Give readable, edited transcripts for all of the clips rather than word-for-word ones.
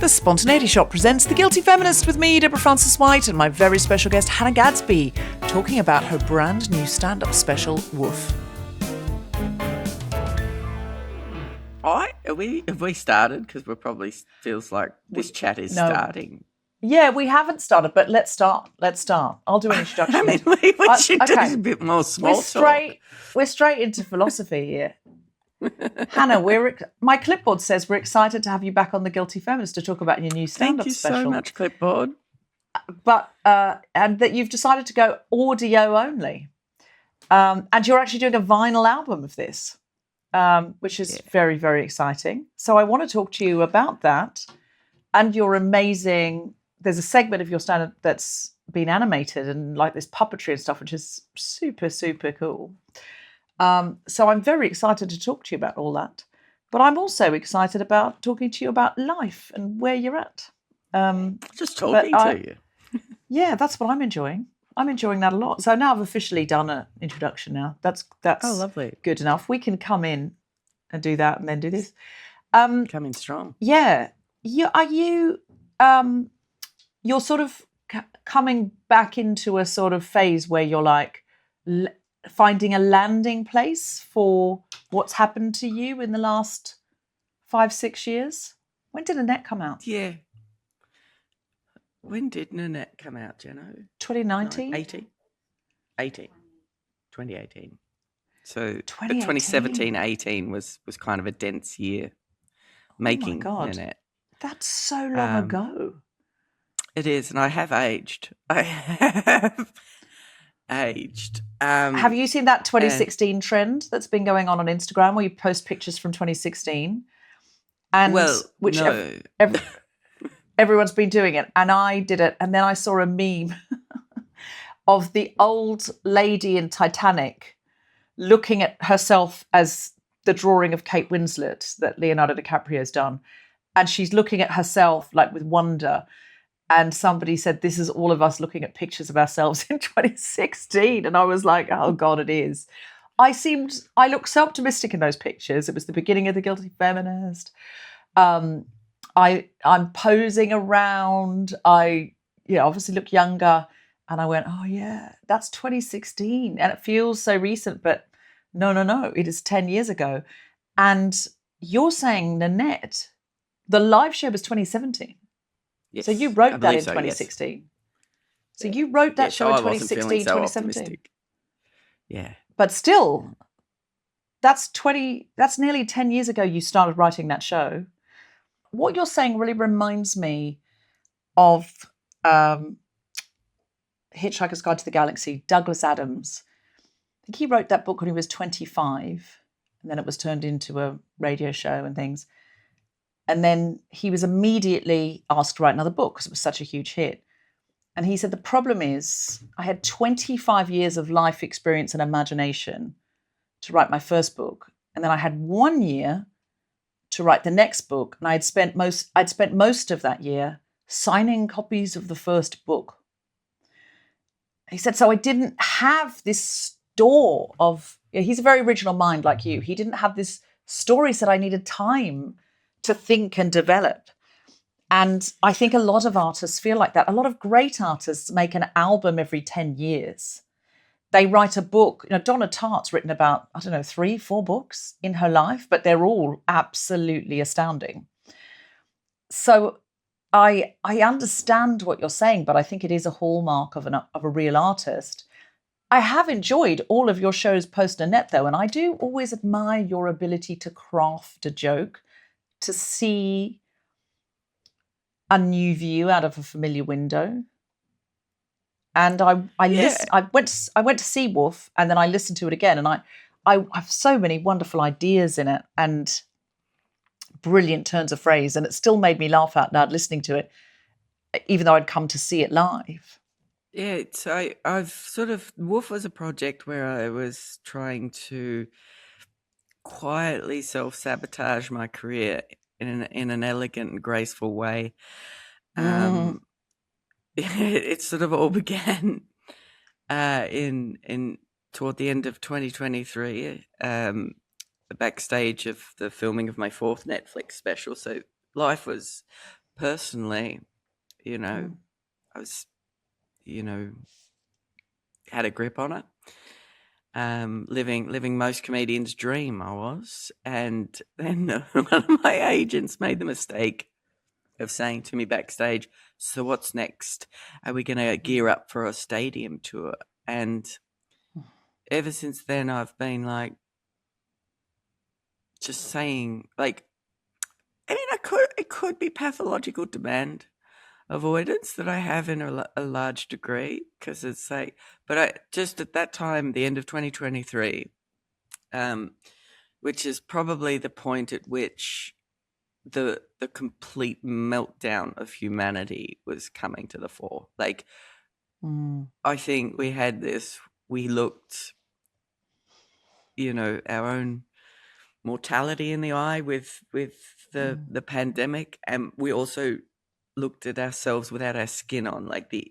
The Spontaneity Shop presents The Guilty Feminist with me, Deborah Frances-White, and my very special guest, Hannah Gadsby, talking about her brand new stand-up special, Woof. Have we started? Because we're probably feels like this chat is starting. Yeah, we haven't started, but let's start. I'll do an introduction. I mean, we should do a bit more small talk. We're straight into philosophy here. Hannah, my clipboard says we're excited to have you back on The Guilty Feminist to talk about your new stand-up special. Thank you so much, clipboard. But and that you've decided to go audio only, and you're actually doing a vinyl album of this, which is very, very exciting. So I want to talk to you about that and your amazing. There's a segment of your stand-up that's been animated and like this puppetry and stuff, which is super, super cool. So I'm very excited to talk to you about all that. But I'm also excited about talking to you about life and where you're at. Just talking to you. Yeah, that's what I'm enjoying. I'm enjoying that a lot. So now I've officially done an introduction now. That's lovely. Good enough. We can come in and do that and then do this. Come in strong. Yeah. You're sort of coming back into a sort of phase where you're like finding a landing place for what's happened to you in the last 5-6 years. When did Annette come out? Yeah. When did Nanette come out, Jenno? 2019? 2018. So 2017-18 was kind of a dense year making Nanette. That's so long ago. It is, and I have aged. Have you seen that 2016 trend that's been going on Instagram where you post pictures from 2016? And everyone's been doing it, and I did it, and then I saw a meme of the old lady in Titanic looking at herself as the drawing of Kate Winslet that Leonardo DiCaprio's done, and she's looking at herself like with wonder. And somebody said, this is all of us looking at pictures of ourselves in 2016. And I was like, oh, God, it is. I looked so optimistic in those pictures. It was the beginning of The Guilty Feminist. I'm posing around. I obviously look younger. And I went, oh, yeah, that's 2016. And it feels so recent. But no, it is 10 years ago. And you're saying, Nanette, the live show was 2017. Yes, so you wrote that in 2016. Yes. So you wrote that show in 2016, 2017. Optimistic. Yeah. But still, that's nearly 10 years ago you started writing that show. What you're saying really reminds me of Hitchhiker's Guide to the Galaxy, Douglas Adams. I think he wrote that book when he was 25, and then it was turned into a radio show and things. And then he was immediately asked to write another book because it was such a huge hit. And he said, the problem is I had 25 years of life experience and imagination to write my first book. And then I had 1 year to write the next book. And I'd spent most of that year signing copies of the first book. He said, so I didn't have this store of, he's a very original mind like you. He didn't have this story, said I needed time to think and develop. And I think a lot of artists feel like that. A lot of great artists make an album every 10 years. They write a book. Donna Tartt's written about, 3-4 books in her life, but they're all absolutely astounding. So I understand what you're saying, but I think it is a hallmark of a real artist. I have enjoyed all of your shows post Nanette, though, and I do always admire your ability to craft a joke, to see a new view out of a familiar window. And I went to see Woof, and then I listened to it again, and I have so many wonderful ideas in it and brilliant turns of phrase, and it still made me laugh out loud listening to it, even though I'd come to see it live. Yeah, so Woof was a project where I was trying to quietly self-sabotage my career in an elegant and graceful way. It sort of all began in toward the end of 2023, backstage of the filming of my 4th Netflix special. So life was personally, you know, I was, you know, had a grip on it. Living most comedians' dream, I was. And then one of my agents made the mistake of saying to me backstage, "So what's next? Are we going to gear up for a stadium tour?" And ever since then, I've been like, just saying, like, I mean, it could be pathological demand avoidance that I have in a large degree, because it's like, but I just at that time, the end of 2023, which is probably the point at which the complete meltdown of humanity was coming to the fore. Like, I think we looked, our own mortality in the eye with the pandemic, and we also looked at ourselves without our skin on, like the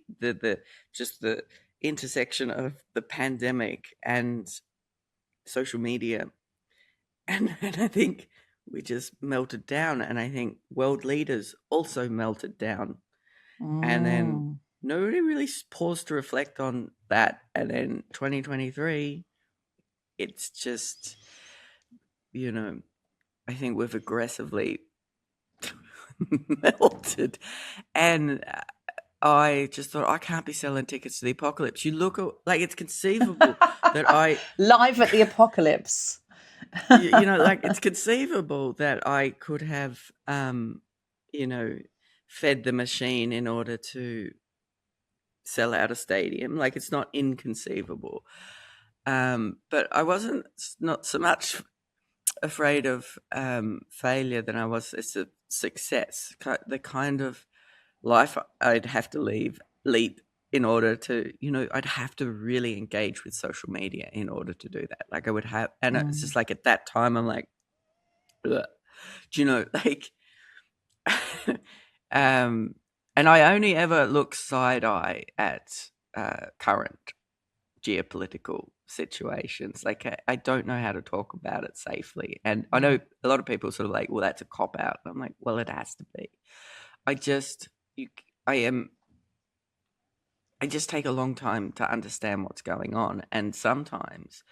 just the intersection of the pandemic and social media, and I think we just melted down, and I think world leaders also melted down, and then nobody really paused to reflect on that. And then 2023, it's just, I think we've aggressively melted. And I just thought, I can't be selling tickets to the apocalypse. You look like it's conceivable that I... Live at the apocalypse. like, it's conceivable that I could have, fed the machine in order to sell out a stadium. Like, it's not inconceivable. But I wasn't not so much afraid of failure than I was it's a success. The kind of life I'd have to lead in order to, I'd have to really engage with social media in order to do that. Like, I would have, and it's just like, at that time, I'm like, ugh. Like, and I only ever look side eye at current geopolitical situations. Like, I don't know how to talk about it safely. And I know a lot of people sort of like, well, that's a cop out. I'm like, well, it has to be. I just take a long time to understand what's going on. And sometimes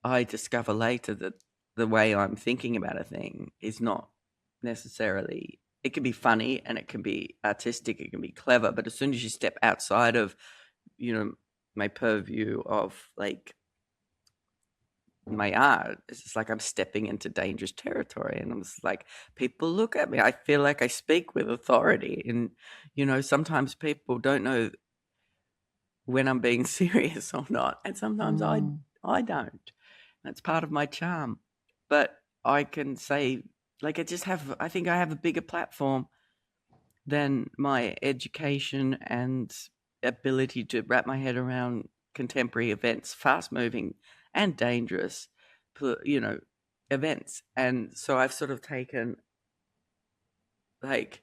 I discover later that the way I'm thinking about a thing is not necessarily, it can be funny and it can be artistic, it can be clever, but as soon as you step outside of, my purview of, like, my art, it's just like I'm stepping into dangerous territory. And I'm just like, people look at me, I feel like I speak with authority. And, sometimes people don't know when I'm being serious or not. And sometimes I don't. That's part of my charm. But I can say, like, I think I have a bigger platform than my education and ability to wrap my head around contemporary events, fast moving and dangerous, events. And so I've sort of taken, like,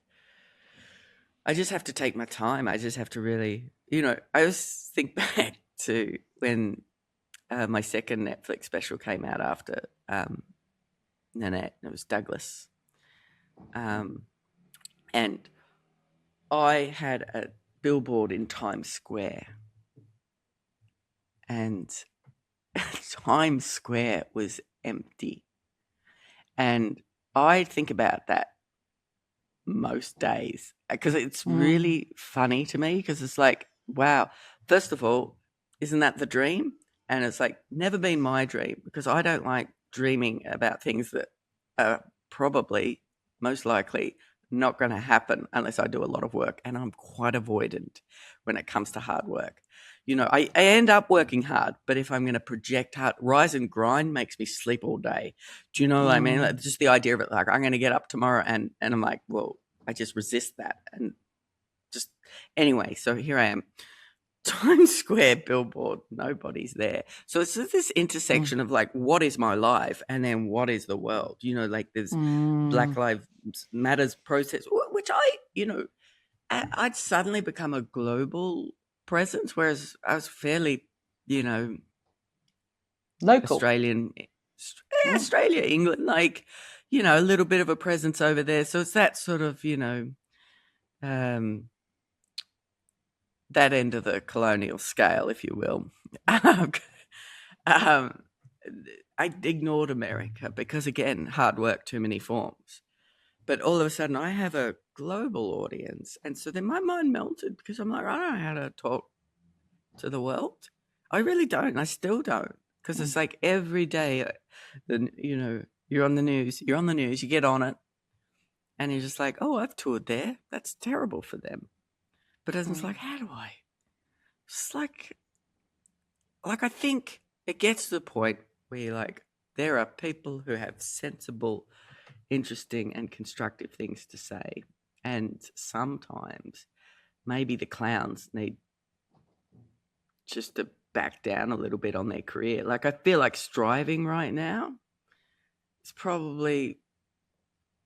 I just have to take my time. I just have to really, I always think back to when my second Netflix special came out after Nanette. It was Douglas. And I had a billboard in Times Square. And Times Square was empty. And I think about that most days because it's really funny to me, because it's like, wow, first of all, isn't that the dream? And it's like, never been my dream, because I don't like dreaming about things that are probably most likely not going to happen unless I do a lot of work. And I'm quite avoidant when it comes to hard work. I end up working hard, but if I'm going to project hard, rise and grind makes me sleep all day. Do you know what I mean? Like, just the idea of it, like, I'm going to get up tomorrow, and I'm like, well, I just resist that. And just, anyway, so here I am. Times Square billboard, nobody's there. So it's this intersection of, like, what is my life and then what is the world? Like, there's Black Lives Matters process, which I'd suddenly become a global presence, whereas I was fairly, local. Australia, England, like, a little bit of a presence over there. So it's that sort of, that end of the colonial scale, if you will. um, I ignored America because, again, hard work, too many forms. But all of a sudden, I have a global audience, and so then my mind melted because I'm like, I don't know how to talk to the world. I really don't. I still don't, because it's like every day, you're on the news, you get on it, and you're just like, oh, I've toured there. That's terrible for them. But it's like, how do I? It's like I think it gets to the point where you're like, there are people who have sensible, interesting, and constructive things to say, and sometimes maybe the clowns need just to back down a little bit on their career. Like, I feel like striving right now is probably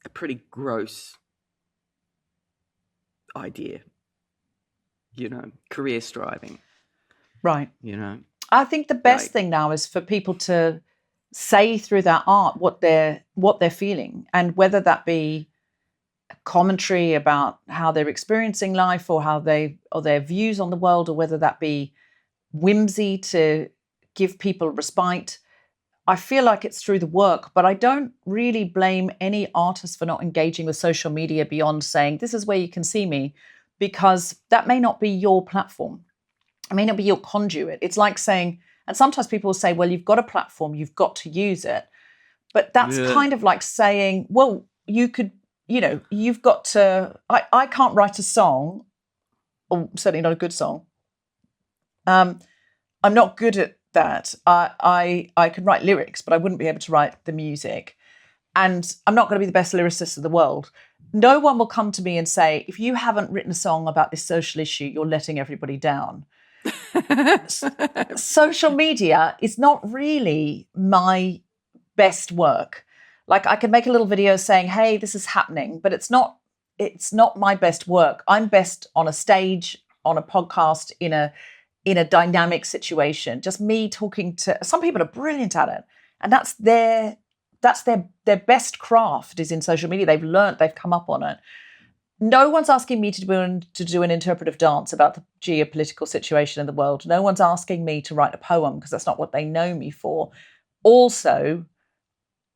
a pretty gross idea, career striving. Right. I think the best thing now is for people to say through their art what they're feeling, and whether that be a commentary about how they're experiencing life, or or their views on the world, or whether that be whimsy to give people respite. I feel like it's through the work, but I don't really blame any artist for not engaging with social media beyond saying, this is where you can see me, because that may not be your platform. It may not be your conduit. It's like saying, and sometimes people will say, well, you've got a platform, you've got to use it. But that's kind of like saying, well, you could, you've got to, I can't write a song, or certainly not a good song. I'm not good at that. I can write lyrics, but I wouldn't be able to write the music. And I'm not going to be the best lyricist in the world. No one will come to me and say, if you haven't written a song about this social issue, you're letting everybody down. Social media is not really my best work. Like, I can make a little video saying, hey, this is happening, but it's not my best work. I'm best on a stage, on a podcast, in a dynamic situation. Just me talking to, some people are brilliant at it, and that's their best craft is in social media. They've come up on it. No one's asking me to do an interpretive dance about the geopolitical situation in the world. No one's asking me to write a poem, because that's not what they know me for. Also,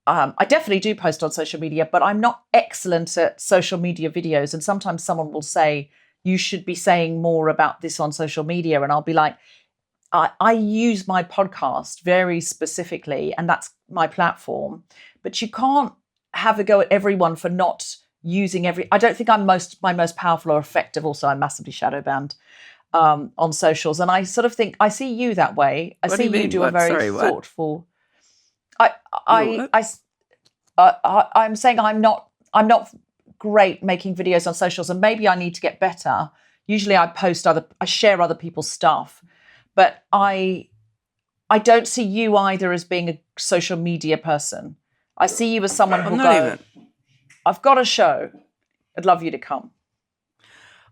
I definitely do post on social media, but I'm not excellent at social media videos. And sometimes someone will say, you should be saying more about this on social media. And I'll be like, I use my podcast very specifically, and that's my platform. But you can't have a go at everyone for not using I don't think I'm my most powerful or effective. Also, I'm massively shadow banned on socials. And I sort of think, I see you that way. I see you do a very thoughtful. I'm saying I'm not great making videos on socials, and maybe I need to get better. Usually I share other people's stuff, but I don't see you either as being a social media person. I see you as someone who'll go, I've got a show, I'd love you to come.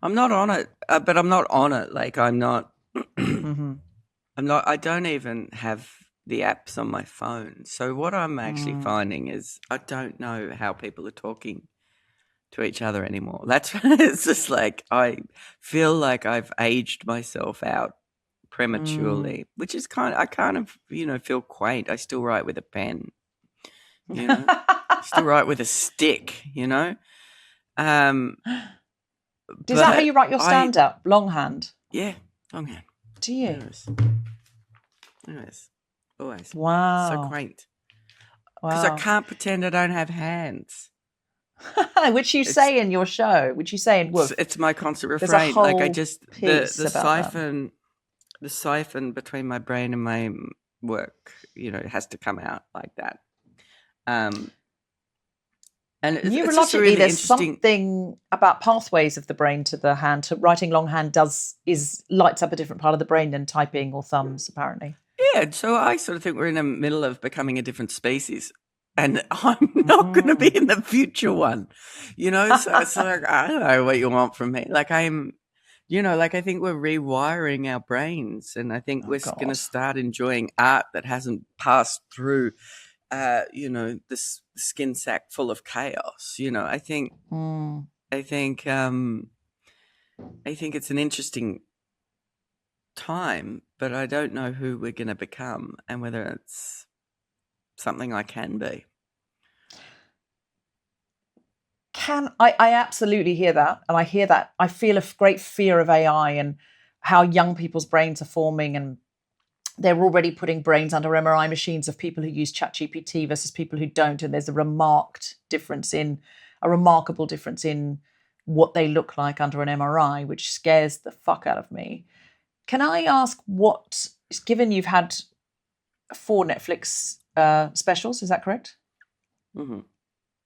I'm not on it, but I'm not on it. Like, I'm not, I don't even have the apps on my phone. So what I'm actually finding is I don't know how people are talking to each other anymore. It's just like, I feel like I've aged myself out prematurely, which is I kind of, feel quaint. I still write with a pen, still write with a stick, Is that how you write your stand-up? Longhand? Yeah, longhand. Do you? Yes. Always. Wow. So quaint. Because I can't pretend I don't have hands. Which you say in your show, which you say in Woof. It's my constant refrain. Like, I just, the siphon between my brain and my work, has to come out like that. And neurologically, really there's something about pathways of the brain to the hand. To writing longhand lights up a different part of the brain than typing or thumbs, apparently. Yeah, so I sort of think we're in the middle of becoming a different species, and I'm not going to be in the future one, So it's like, I don't know what you want from me. Like, I'm, I think we're rewiring our brains, and I think we're going to start enjoying art that hasn't passed through, this skin sack full of chaos. I think, I think it's an interesting time, but I don't know who we're going to become and whether it's something I can be. I absolutely hear that. And I hear that. I feel a great fear of AI and how young people's brains are forming, and they're already putting brains under MRI machines of people who use ChatGPT versus people who don't. And there's a remarkable difference in what they look like under an MRI, which scares the fuck out of me. Can I ask given you've had 4 Netflix specials, is that correct? Mm-hmm.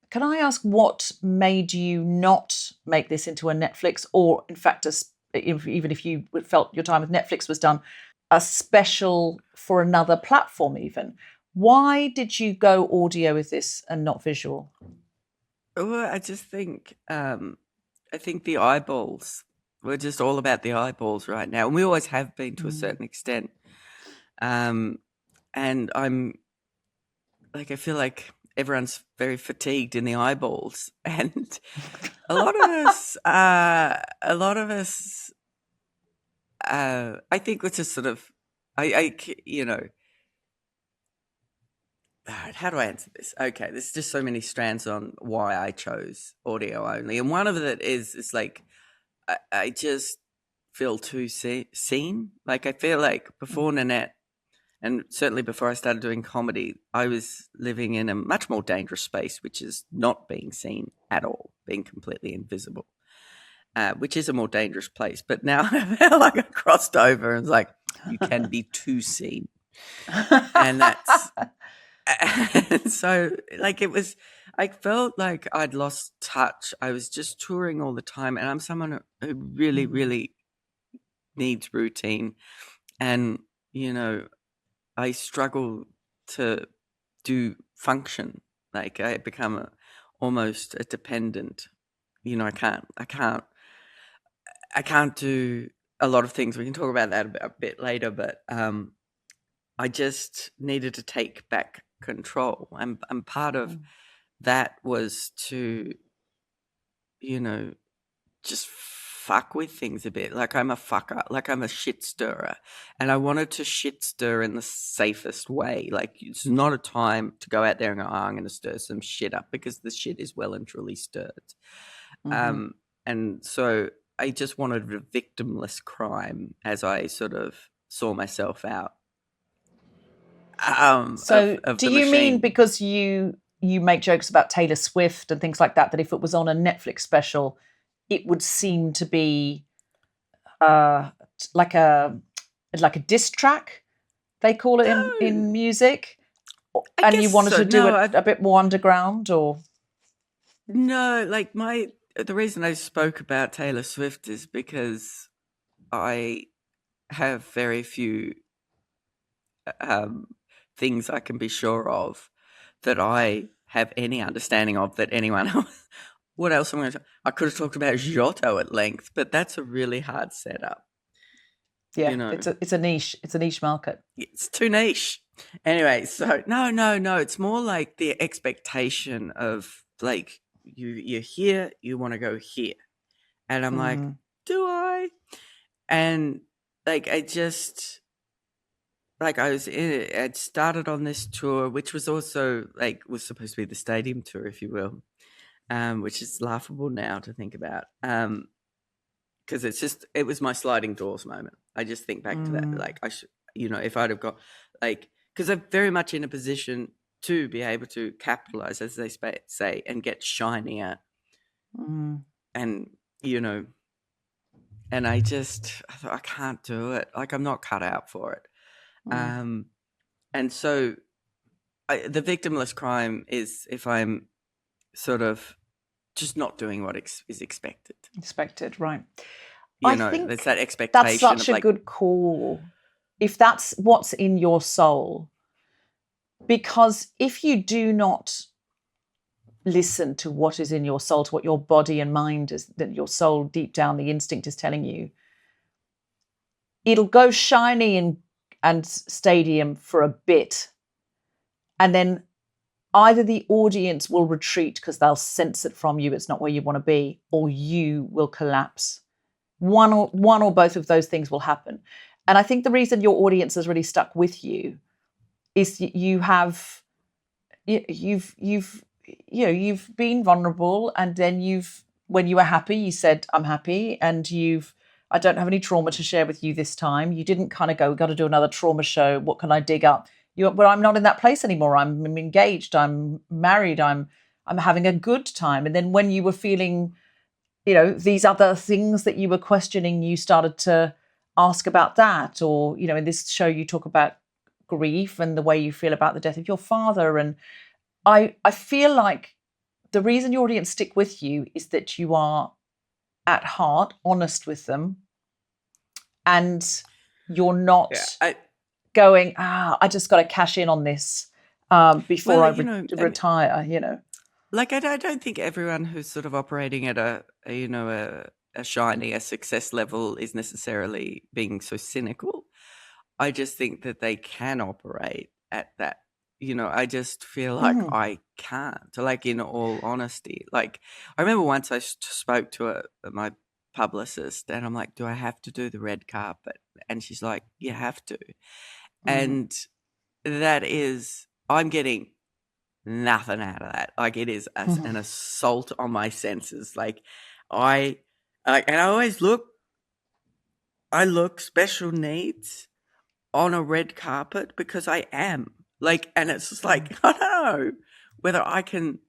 Can I ask what made you not make this into a Netflix, or in fact, even if you felt your time with Netflix was done, a special for another platform even? Why did you go audio with this and not visual? Well, I just think, I think the eyeballs, we're just all about the eyeballs right now. And we always have been to a certain extent. And I'm like, I feel like everyone's very fatigued in the eyeballs. And a lot of us, I think it's just sort of, you know, how do I answer this? Okay, there's just so many strands on why I chose audio only, and one of it is like I just feel too seen. Like I feel like before Nanette, and certainly before I started doing comedy, I was living in a much more dangerous space, which is not being seen at all, being completely invisible, which is a more dangerous place. But now I feel like I crossed over and it's like you can be too seen, and that's. And so, like, I felt like I'd lost touch. I was just touring all the time, and I'm someone who really, really needs routine. And, you know, I struggle to do function. Like, I become almost a dependent. You know, I can't do a lot of things. We can talk about that a bit later, but I just needed to take back control, and part of that was to, you know, just fuck with things a bit. Like I'm a fucker, like I'm a shit stirrer, and I wanted to shit stir in the safest way. Like it's not a time to go out there and go, oh, I'm going to stir some shit up, because the shit is well and truly stirred. And so I just wanted a victimless crime as I sort of saw myself out. So of do the you machine. mean because you make jokes about Taylor Swift and things like that, that if it was on a Netflix special, it would seem to be like a diss track, they call it in music, and you wanted to do it a bit more underground? Or no, like the reason I spoke about Taylor Swift is because I have very few things I can be sure of that I have any understanding of that anyone else. What else am I going to say? I could have talked about Giotto at length, but that's a really hard setup. Yeah, you know, it's a niche. It's a niche market. It's too niche. Anyway, so no. It's more like the expectation of like you're here, you want to go here, and I'm like, do I? And like I just like I'd started on this tour, which was also like was supposed to be the stadium tour, if you will, which is laughable now to think about, because it was my sliding doors moment. I just think back to that, like I should, you know, if I'd have got like, because I'm very much in a position to be able to capitalize, as they say, and get shinier, and you know, and I thought I can't do it. Like I'm not cut out for it. And so the victimless crime is if I'm sort of just not doing what is expected. Expected, right. You know, there's that expectation. That's such a good call. If that's what's in your soul, because if you do not listen to what is in your soul, to what your body and mind is, that your soul deep down, the instinct is telling you, it'll go shiny and stadium for a bit, and then either the audience will retreat because they'll sense it from you, it's not where you want to be, or you will collapse one or both of those things will happen. And I think the reason your audience has really stuck with you is you've been vulnerable, and then when you were happy, you said, I'm happy, and I don't have any trauma to share with you this time. You didn't kind of go, got to do another trauma show. What can I dig up? Well, I'm not in that place anymore. I'm engaged. I'm married. I'm having a good time. And then when you were feeling, these other things that you were questioning, you started to ask about that. Or, in this show, you talk about grief and the way you feel about the death of your father. And I feel like the reason your audience stick with you is that you are at heart honest with them, and you're not going, I just got to cash in on this before I retire. Like, I don't think everyone who's sort of operating at a shiny, a success level is necessarily being so cynical. I just think that they can operate at that. I just feel like I can't, like, in all honesty. Like, I remember once I spoke to my publicist, and I'm like, do I have to do the red carpet? And she's like, you have to. And that is, I'm getting nothing out of that. Like, it is an assault on my senses. Like, and I look special needs on a red carpet because I am. Like, and it's just like, I don't know whether I can,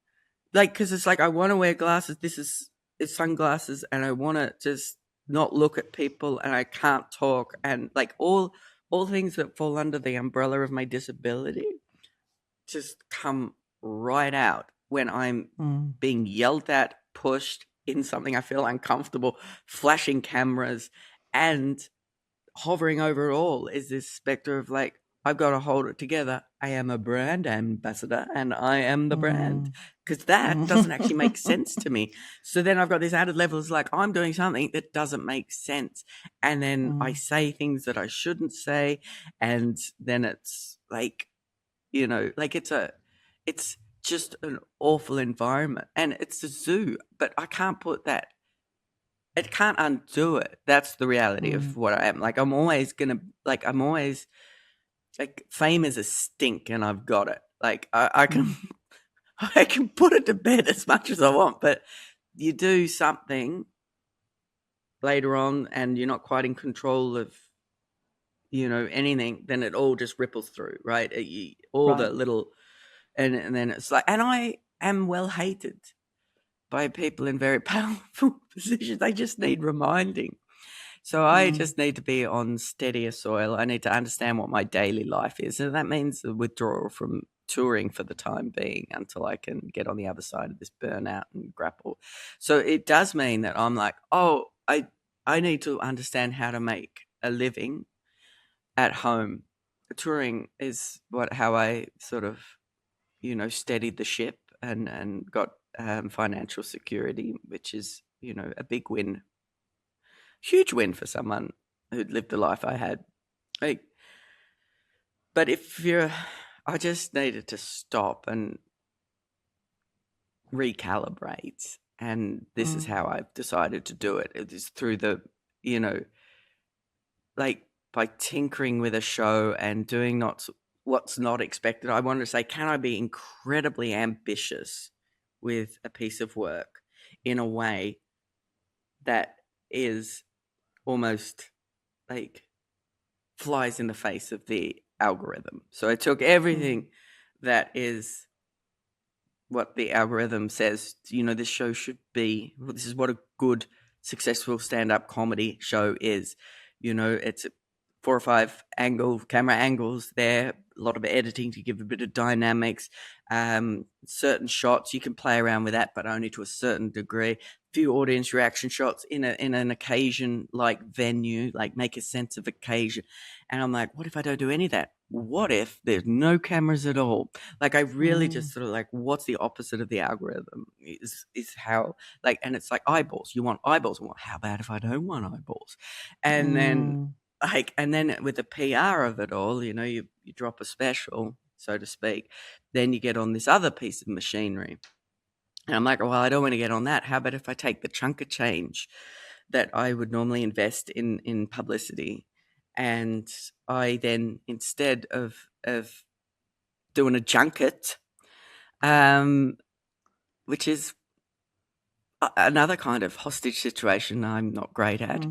like, because it's like, I want to wear glasses. It's sunglasses, and I want to just not look at people, and I can't talk, and like all things that fall under the umbrella of my disability just come right out when I'm being yelled at, pushed in something I feel uncomfortable, flashing cameras, and hovering over it all is this specter of like, I've got to hold it together. I am a brand ambassador, and I am the brand, because that doesn't actually make sense to me. So then I've got this added level of like, I'm doing something that doesn't make sense. And then I say things that I shouldn't say. And then it's like, like it's just an awful environment, and it's a zoo, but I can't put that. It can't undo it. That's the reality of what I am. Like, I'm always like, fame is a stink, and I've got it. Like, I can I can put it to bed as much as I want, but you do something later on and you're not quite in control of, anything, then it all just ripples through, right? The little, and then it's like, and I am well hated by people in very powerful positions. They just need reminding. So I just need to be on steadier soil. I need to understand what my daily life is. And that means a withdrawal from touring for the time being until I can get on the other side of this burnout and grapple. So it does mean that I'm like, I need to understand how to make a living at home. Touring is how I sort of, steadied the ship and got financial security, which is, a big win. Huge win for someone who'd lived the life I had. Like, but I just needed to stop and recalibrate. And this is how I've decided to do it. It is through like, by tinkering with a show and doing what's not expected. I wanted to say, can I be incredibly ambitious with a piece of work in a way that is almost like flies in the face of the algorithm? So I took everything that is what the algorithm says, this show should be, this is what a good, successful stand-up comedy show is. It's 4 or 5 camera angles there, a lot of editing to give a bit of dynamics, certain shots, you can play around with that, but only to a certain degree. Few audience reaction shots in an occasion like venue, like make a sense of occasion. And I'm like, what if I don't do any of that? What if there's no cameras at all? Like, I really just sort of like, what's the opposite of the algorithm is how, like, and it's like eyeballs. You want eyeballs. Well, how about if I don't want eyeballs? And then and then with the PR of it all, you drop a special, so to speak, then you get on this other piece of machinery. And I'm like, well, I don't want to get on that. How about if I take the chunk of change that I would normally invest in publicity. And I then, instead of doing a junket, which is another kind of hostage situation I'm not great at.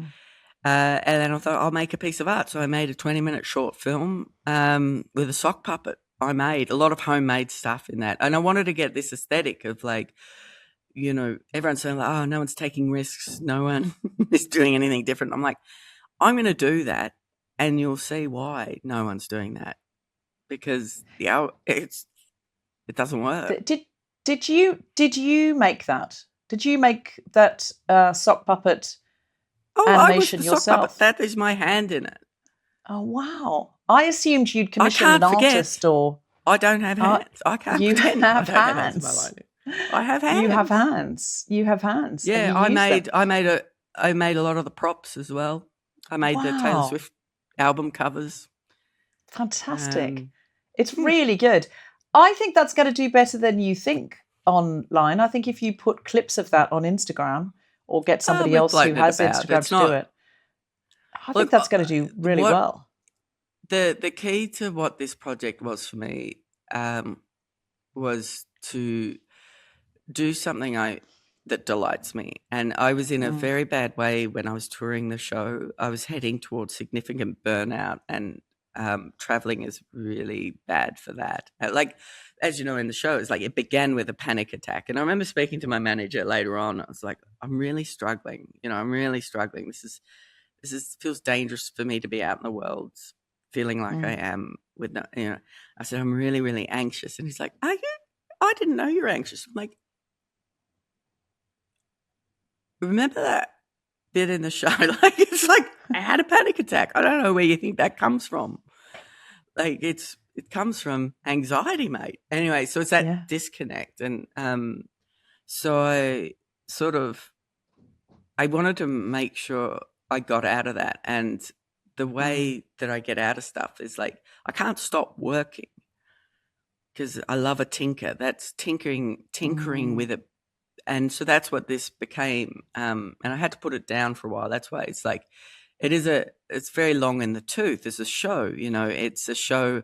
And then I thought, I'll make a piece of art. So I made a 20-minute short film with a sock puppet. I made a lot of homemade stuff in that. And I wanted to get this aesthetic of like, you know, everyone's saying like, oh, no one's taking risks. No one is doing anything different. I'm like, I'm going to do that. And you'll see why no one's doing that. Because it doesn't work. Did you make that? Did you make that sock puppet animation yourself? Sock puppet. That is my hand in it. Oh wow! I assumed you'd commissioned an artist, or I don't have hands. I can't. You pretend have I don't hands. I have hands. You have hands. You have hands. Yeah, I made a lot of the props as well. I made the Taylor Swift album covers. Fantastic! It's really good. I think that's going to do better than you think online. I think if you put clips of that on Instagram or get somebody else who has Instagram to do it, I think that's going to do really well. The key to what this project was for me was to do something that delights me. And I was in a very bad way when I was touring the show. I was heading towards significant burnout, and traveling is really bad for that. Like, as you know, in the show, it's like it began with a panic attack. And I remember speaking to my manager later on. I was like, I'm really struggling. I'm really struggling. This feels dangerous for me to be out in the world feeling like I am with no, I said, I'm really, really anxious. And he's like, are you? I didn't know you were anxious. I'm like, remember that bit in the show? Like, it's like, I had a panic attack. I don't know where you think that comes from. Like, it comes from anxiety, mate. Anyway, so it's that disconnect. And so I wanted to make sure I got out of that. And the way that I get out of stuff is like, I can't stop working because I love a tinker. That's tinkering with it. And so that's what this became. And I had to put it down for a while. That's why it's like, it's very long in the tooth. It's a show, it's a show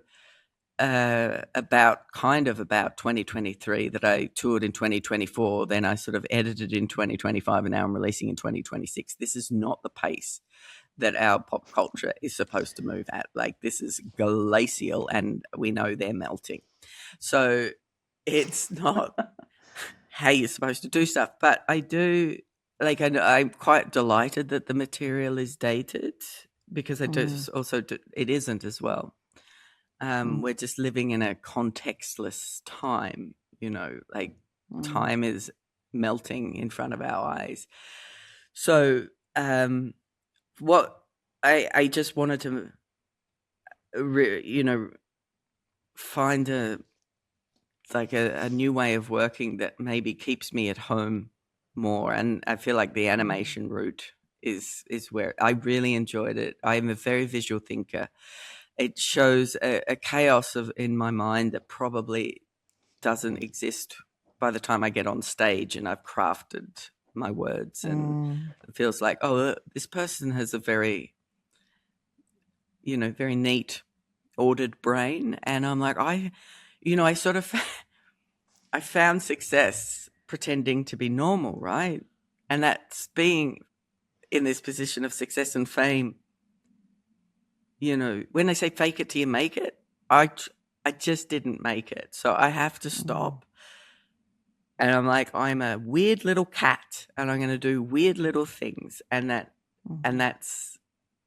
about 2023 that I toured in 2024. Then I sort of edited in 2025 and now I'm releasing in 2026. This is not the pace that our pop culture is supposed to move at. Like, this is glacial and we know they're melting. So it's not how you're supposed to do stuff. But I do, like, I'm quite delighted that the material is dated because it isn't as well. We're just living in a contextless time, like time is melting in front of our eyes. So what I just wanted to, find a new way of working that maybe keeps me at home more. And I feel like the animation route is where I really enjoyed it. I am a very visual thinker. It shows a chaos in my mind that probably doesn't exist by the time I get on stage and I've crafted my words. And it feels like, this person has a very, very neat, ordered brain. And I'm like, I found success pretending to be normal, right? And that's being in this position of success and fame. When they say fake it till you make it, I just didn't make it. So I have to stop. And I'm like, I'm a weird little cat and I'm going to do weird little things. And that's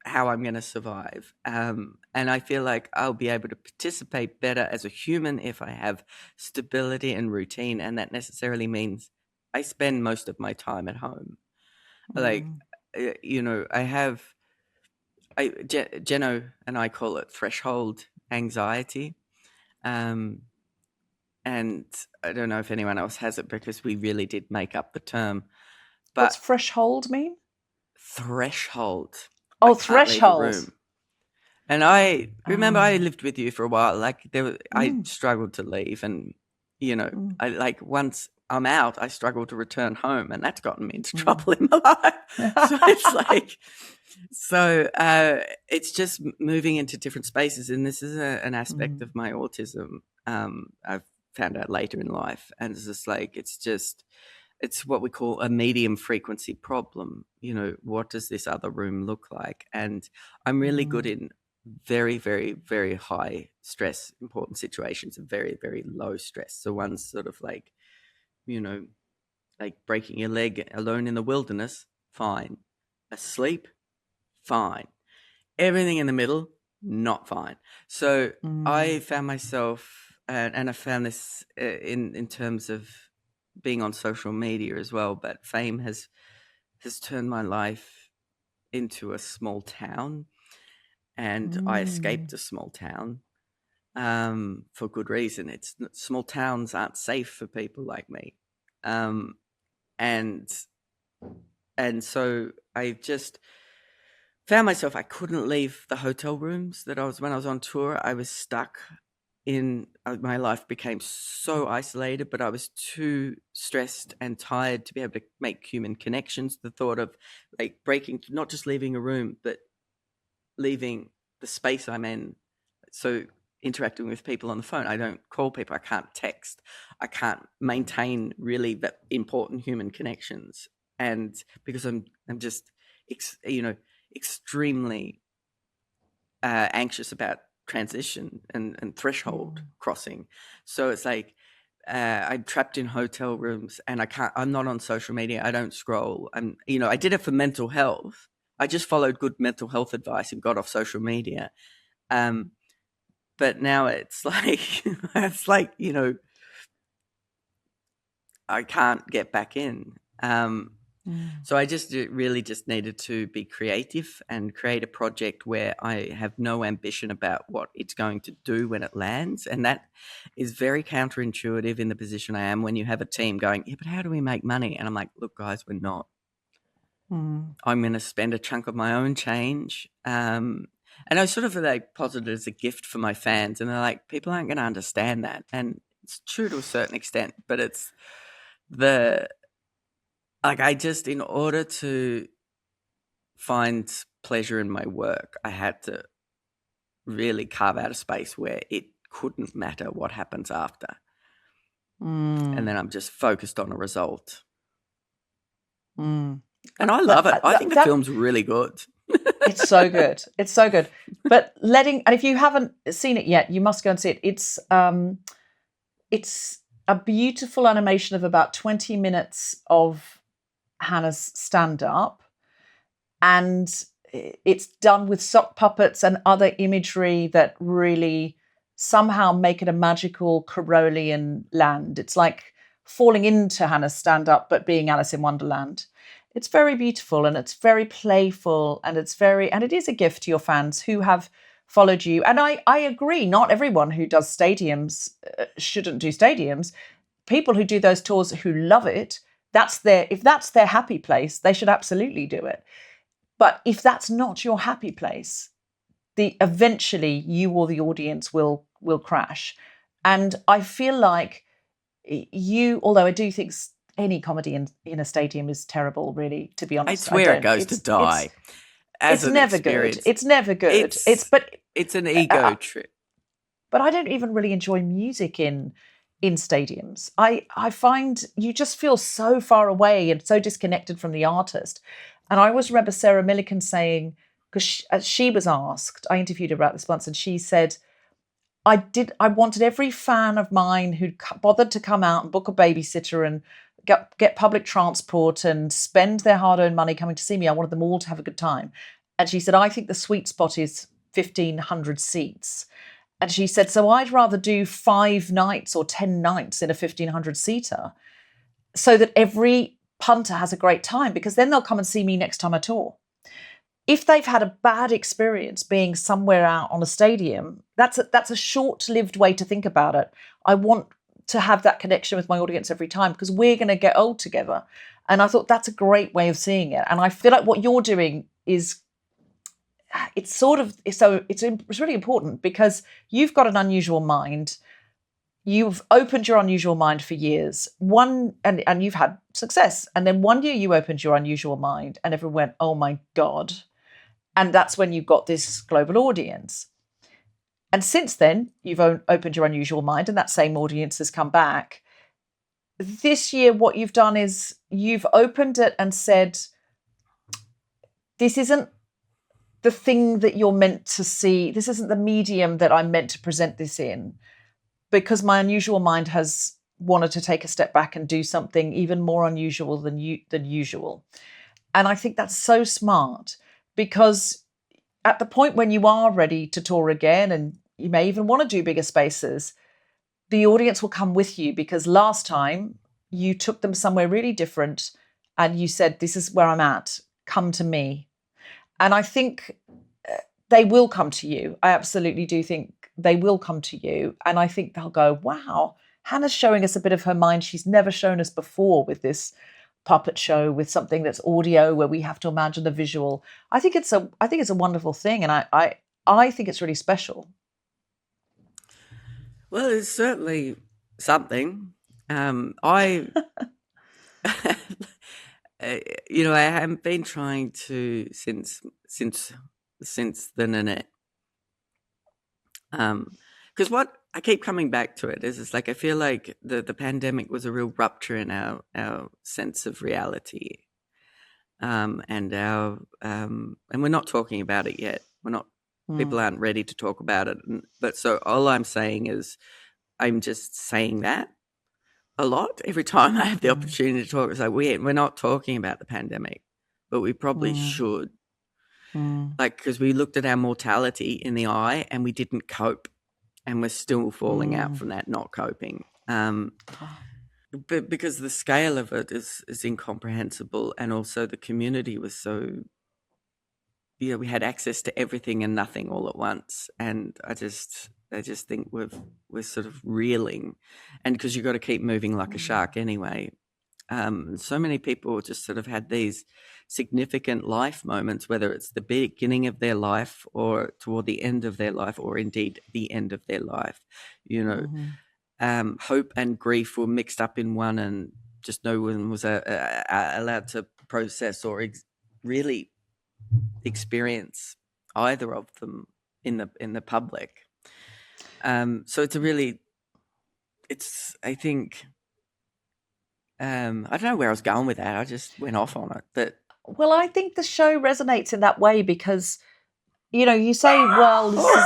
how I'm going to survive. And I feel like I'll be able to participate better as a human if I have stability and routine. And that necessarily means I spend most of my time at home. Like, I have, Jeno and I call it threshold anxiety. And I don't know if anyone else has it because we really did make up the term. But what's threshold mean? Threshold. Oh, threshold. And I remember I lived with you for a while. Like I struggled to leave, and You know, I like once I'm out, I struggle to return home, and that's gotten me into trouble in my life. So it's like, it's just moving into different spaces, and this is an aspect of my autism. I've found out later in life, and it's just like it's what we call a medium frequency problem. You know, what does this other room look like? And I'm really good in very, very, very high stress, important situations, and very, very low stress. So one's sort of like, you know, like breaking your leg alone in the wilderness, fine. Asleep, fine. Everything in the middle, not fine. So I found myself, and I found this in terms of being on social media as well, but fame has turned my life into a small town, and I escaped a small town for good reason. Small towns aren't safe for people like me, and so I just found myself, I couldn't leave the hotel rooms that when I was on tour. I was stuck in my life became so isolated, but I was too stressed and tired to be able to make human connections. The thought of like breaking, not just leaving a room, but leaving the space I'm in. So interacting with people on the phone, I don't call people, I can't text, I can't maintain really important human connections. And because I'm just, extremely anxious about transition and threshold crossing. So it's like I'm trapped in hotel rooms, and I'm not on social media. I don't scroll. I did it for mental health. I just followed good mental health advice and got off social media. But now it's like, I can't get back in. So I really just needed to be creative and create a project where I have no ambition about what it's going to do when it lands. And that is very counterintuitive in the position I am when you have a team going, yeah, but how do we make money? And I'm like, look, guys, we're not. I'm going to spend a chunk of my own change. And I sort of like posited it as a gift for my fans. And they're like, people aren't going to understand that. And it's true to a certain extent, but it's in order to find pleasure in my work, I had to really carve out a space where it couldn't matter what happens after. And then I'm just focused on a result. And I love it. I think the film's really good. It's so good. It's so good. But and if you haven't seen it yet, you must go and see it. It's a beautiful animation of about 20 minutes of Hannah's stand-up, and it's done with sock puppets and other imagery that really somehow make it a magical Carolian land. It's like falling into Hannah's stand-up but being Alice in Wonderland. It's very beautiful, and it's very playful, and it is a gift to your fans who have followed you. And I agree, not everyone who does stadiums shouldn't do stadiums. People who do those tours who love it, if that's their happy place, they should absolutely do it. But if that's not your happy place, eventually you or the audience will crash. And I feel like although I do think any comedy in a stadium is terrible, really, to be honest. It's where it goes to die. It's never good. It's never good. It's an ego trip. But I don't even really enjoy music in stadiums. I find you just feel so far away and so disconnected from the artist. And I always remember Sarah Millican saying, because she was asked, I interviewed her about this once, and she said, I wanted every fan of mine who'd bothered to come out and book a babysitter and get public transport and spend their hard-earned money coming to see me. I wanted them all to have a good time. And she said, I think the sweet spot is 1,500 seats. And she said, so I'd rather do 5 nights or 10 nights in a 1,500 seater so that every punter has a great time, because then they'll come and see me next time I tour. If they've had a bad experience being somewhere out on a stadium, that's a short-lived way to think about it. I want to have that connection with my audience every time, because we're going to get old together. And I thought that's a great way of seeing it. And I feel like what you're doing it's really important, because you've got an unusual mind. you've opened your unusual mind for years. And you've had success. And then one year you opened your unusual mind and everyone went, oh my God. And that's when you got this global audience. And since then, you've opened your unusual mind and that same audience has come back. This year, what you've done is you've opened it and said, this isn't the thing that you're meant to see. This isn't the medium that I'm meant to present this in, because my unusual mind has wanted to take a step back and do something even more unusual than usual. And I think that's so smart, because at the point when you are ready to tour again, and you may even want to do bigger spaces, the audience will come with you, because last time you took them somewhere really different and you said, this is where I'm at, come to me. And I think they will come to you. I absolutely do think they will come to you. And I think they'll go, wow, Hannah's showing us a bit of her mind she's never shown us before with this puppet show, with something that's audio where we have to imagine the visual. I think it's a wonderful thing, and I think it's really special. Well, it's certainly something. I haven't been trying to since the Nanette. Because what I keep coming back to it is, it's like I feel like the pandemic was a real rupture in our sense of reality, and we're not talking about it yet. We're not. People aren't ready to talk about it. But so all I'm saying is, I'm just saying that a lot every time I have the opportunity to talk. It's like we're not talking about the pandemic, but we probably should. Like, because we looked at our mortality in the eye and we didn't cope, and we're still falling out from that, not coping. But because the scale of it is incomprehensible, and also the community was so, we had access to everything and nothing all at once, and I just think we're sort of reeling, and because you've got to keep moving like a shark anyway. So many people just sort of had these significant life moments, whether it's the beginning of their life or toward the end of their life, or indeed the end of their life. Hope and grief were mixed up in one, and just no one was allowed to process or really experience either of them in the public. So I think. I don't know where I was going with that. I just went off on it. But well, I think the show resonates in that way because, you say, well, this is...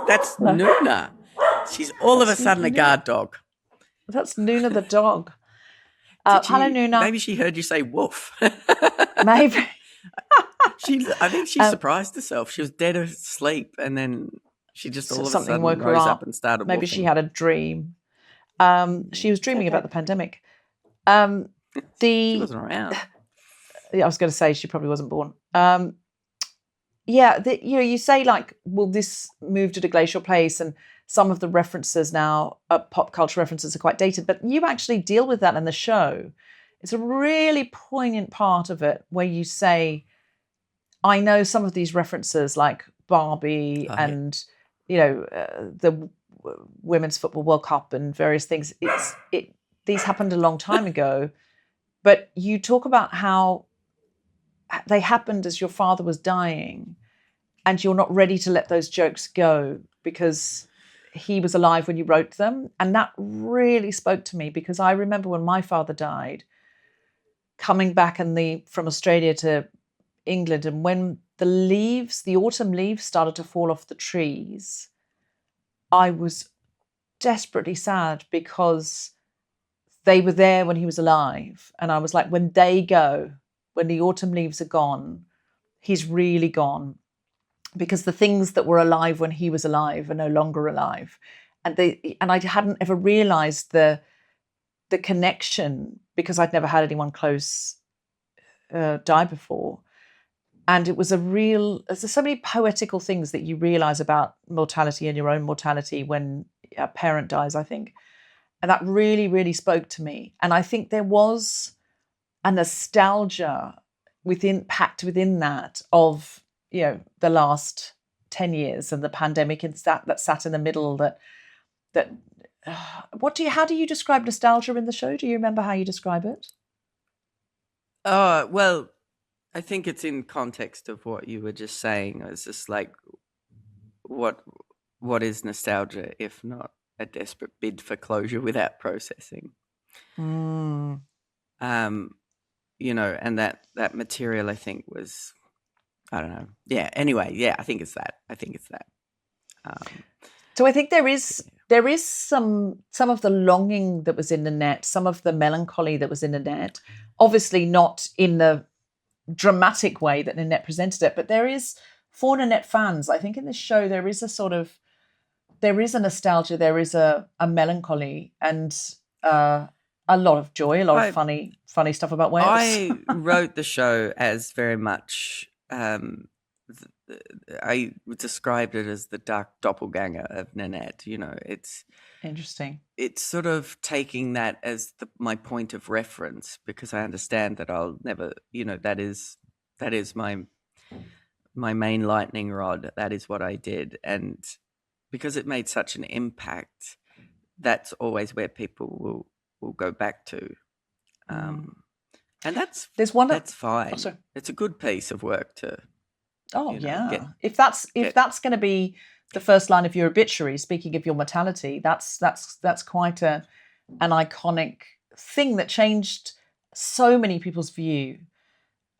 that's Nuna. She's all of a sudden a guard dog. That's Nuna the dog. Hello, Nuna. Maybe she heard you say woof. Maybe. I think she surprised herself. She was dead asleep, and then she just all of a sudden woke her rose up and started Maybe woofing. she had a dream. She was dreaming about the pandemic. She wasn't around. I was going to say she probably wasn't born. You say, like, well, this moved at a glacial pace, and some of the references now, pop culture references, are quite dated, but you actually deal with that in the show. It's a really poignant part of it where you say, I know some of these references, like Barbie and, the Women's Football World Cup and various things. These happened a long time ago, but you talk about how they happened as your father was dying, and you're not ready to let those jokes go because he was alive when you wrote them. And that really spoke to me, because I remember when my father died, coming back from Australia to England, and when the autumn leaves started to fall off the trees, I was desperately sad, because they were there when he was alive. And I was like, when they go, when the autumn leaves are gone, he's really gone, because the things that were alive when he was alive are no longer alive. And I hadn't ever realized the connection, because I'd never had anyone close die before. And it was there's so many poetical things that you realize about mortality and your own mortality when a parent dies, I think. And that really, really spoke to me. And I think there was a nostalgia packed within that of, the last 10 years and the pandemic that sat in the middle, that How do you describe nostalgia in the show? Do you remember how you describe it? Well, I think it's in context of what you were just saying. It's just like, what is nostalgia if not a desperate bid for closure without processing? Mm. And that material, I think, was, I don't know. Yeah. Anyway, yeah, I think it's that. So I think there is some of the longing that was in Nanette, some of the melancholy that was in Nanette. Obviously not in the dramatic way that Nanette presented it, but there is, for Nanette fans, I think in this show there is a nostalgia, there is a melancholy, and a lot of joy, a lot of funny stuff about Wales. I wrote the show as very much, I described it as the dark doppelganger of Nanette. It's interesting. It's sort of taking that as my point of reference, because I understand that I'll never, that is my main lightning rod. That is what I did, and because it made such an impact, that's always where people will go back to. And that's fine. It's a good piece of work to. If that's going to be the first line of your obituary, speaking of your mortality, that's quite an iconic thing that changed so many people's view,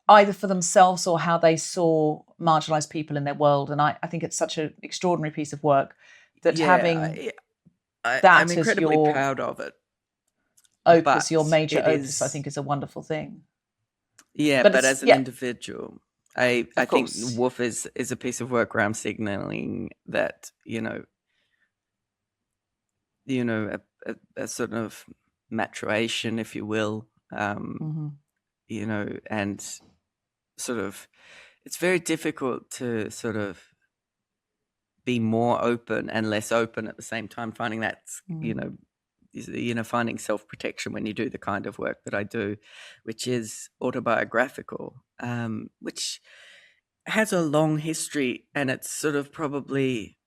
either for themselves or how they saw marginalised people in their world. And I think it's such an extraordinary piece of work that having I'm incredibly proud of it. Opus, your major opus, I think is a wonderful thing. Yeah, but as an individual, I think Woof is a piece of work where I'm signalling that, a sort of maturation, if you will, and sort of, it's very difficult to sort of be more open and less open at the same time, finding that, finding self-protection when you do the kind of work that I do, which is autobiographical, which has a long history, and it's sort of probably,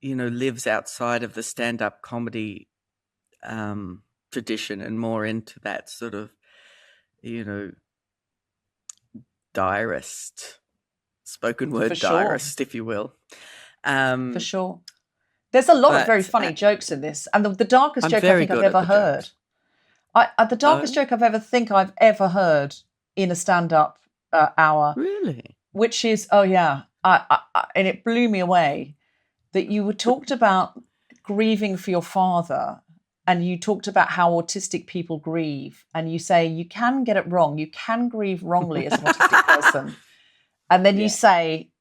lives outside of the stand-up comedy tradition and more into that sort of, diarist, spoken word diarist, if you will. For sure. There's a lot of very funny jokes in this, and the darkest joke I think I've ever heard. The darkest joke I've ever heard in a stand-up hour. Really? Which is, and it blew me away that you were talked about grieving for your father, and you talked about how autistic people grieve, and you say you can get it wrong, you can grieve wrongly as an autistic person, and then you say,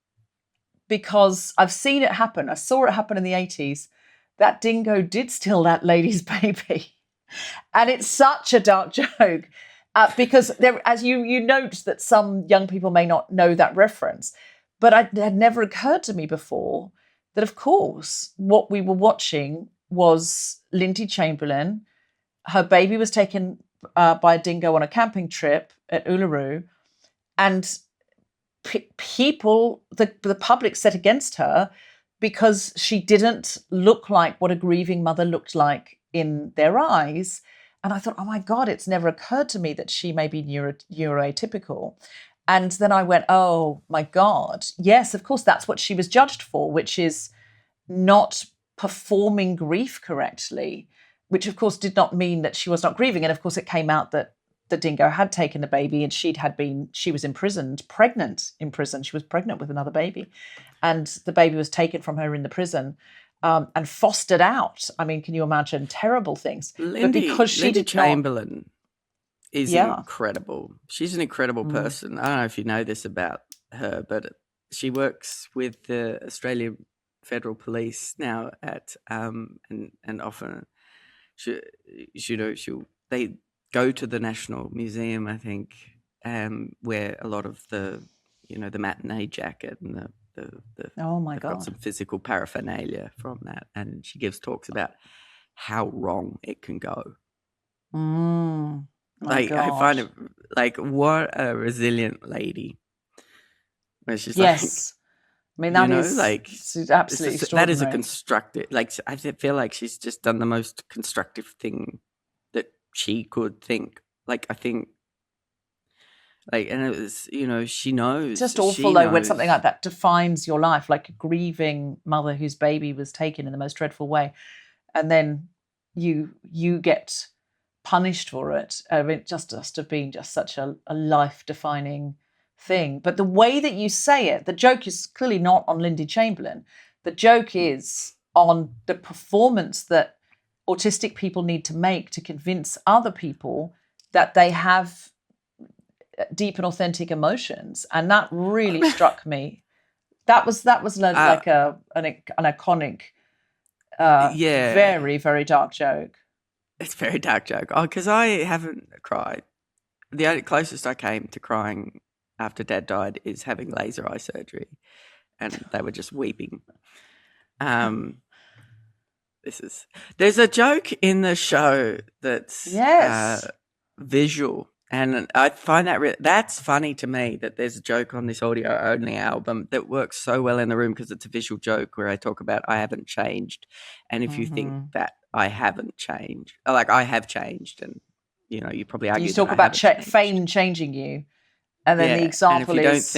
because I've seen it happen. I saw it happen in the 80s. That dingo did steal that lady's baby. And it's such a dark joke because there, as you note that some young people may not know that reference, but it had never occurred to me before that, of course, what we were watching was Lindy Chamberlain. Her baby was taken by a dingo on a camping trip at Uluru, and people, the public set against her because she didn't look like what a grieving mother looked like in their eyes. And I thought, oh my God, it's never occurred to me that she may be neuroatypical. And then I went, oh my God, yes, of course, that's what she was judged for, which is not performing grief correctly, which of course did not mean that she was not grieving. And of course, it came out that the dingo had taken a baby, and she was pregnant in prison. She was pregnant with another baby, and the baby was taken from her in the prison and fostered out. I mean, can you imagine terrible things? Lindy Chamberlain is incredible. She's an incredible person. I don't know if you know this about her, but she works with the Australian Federal Police now at and often they go to the National Museum, I think, where a lot of the matinee jacket and the oh my God, got some physical paraphernalia from that, and she gives talks about how wrong it can go. I find it like, what a resilient lady. Where she's I mean, that is like absolutely that is extraordinary. a constructive. Like, I feel like she's just done the most constructive thing that she could think. Like, I think, like, and it was, she knows. It's just awful, though, when something like that defines your life, like a grieving mother whose baby was taken in the most dreadful way, and then you get punished for it. I mean, it just must have been just such a life-defining thing. But the way that you say it, the joke is clearly not on Lindy Chamberlain. The joke is on the performance that autistic people need to make to convince other people that they have deep and authentic emotions, and that really struck me. That was like an iconic, very, very dark joke. It's a very dark joke. Oh, because I haven't cried. The only closest I came to crying after Dad died is having laser eye surgery, and they were just weeping. There's a joke in the show that's visual. And I find that's funny to me, that there's a joke on this audio only album that works so well in the room because it's a visual joke where I talk about I haven't changed. And if you think that I haven't changed, like I have changed, and you probably argue you talk about fame changing you, and then the example and is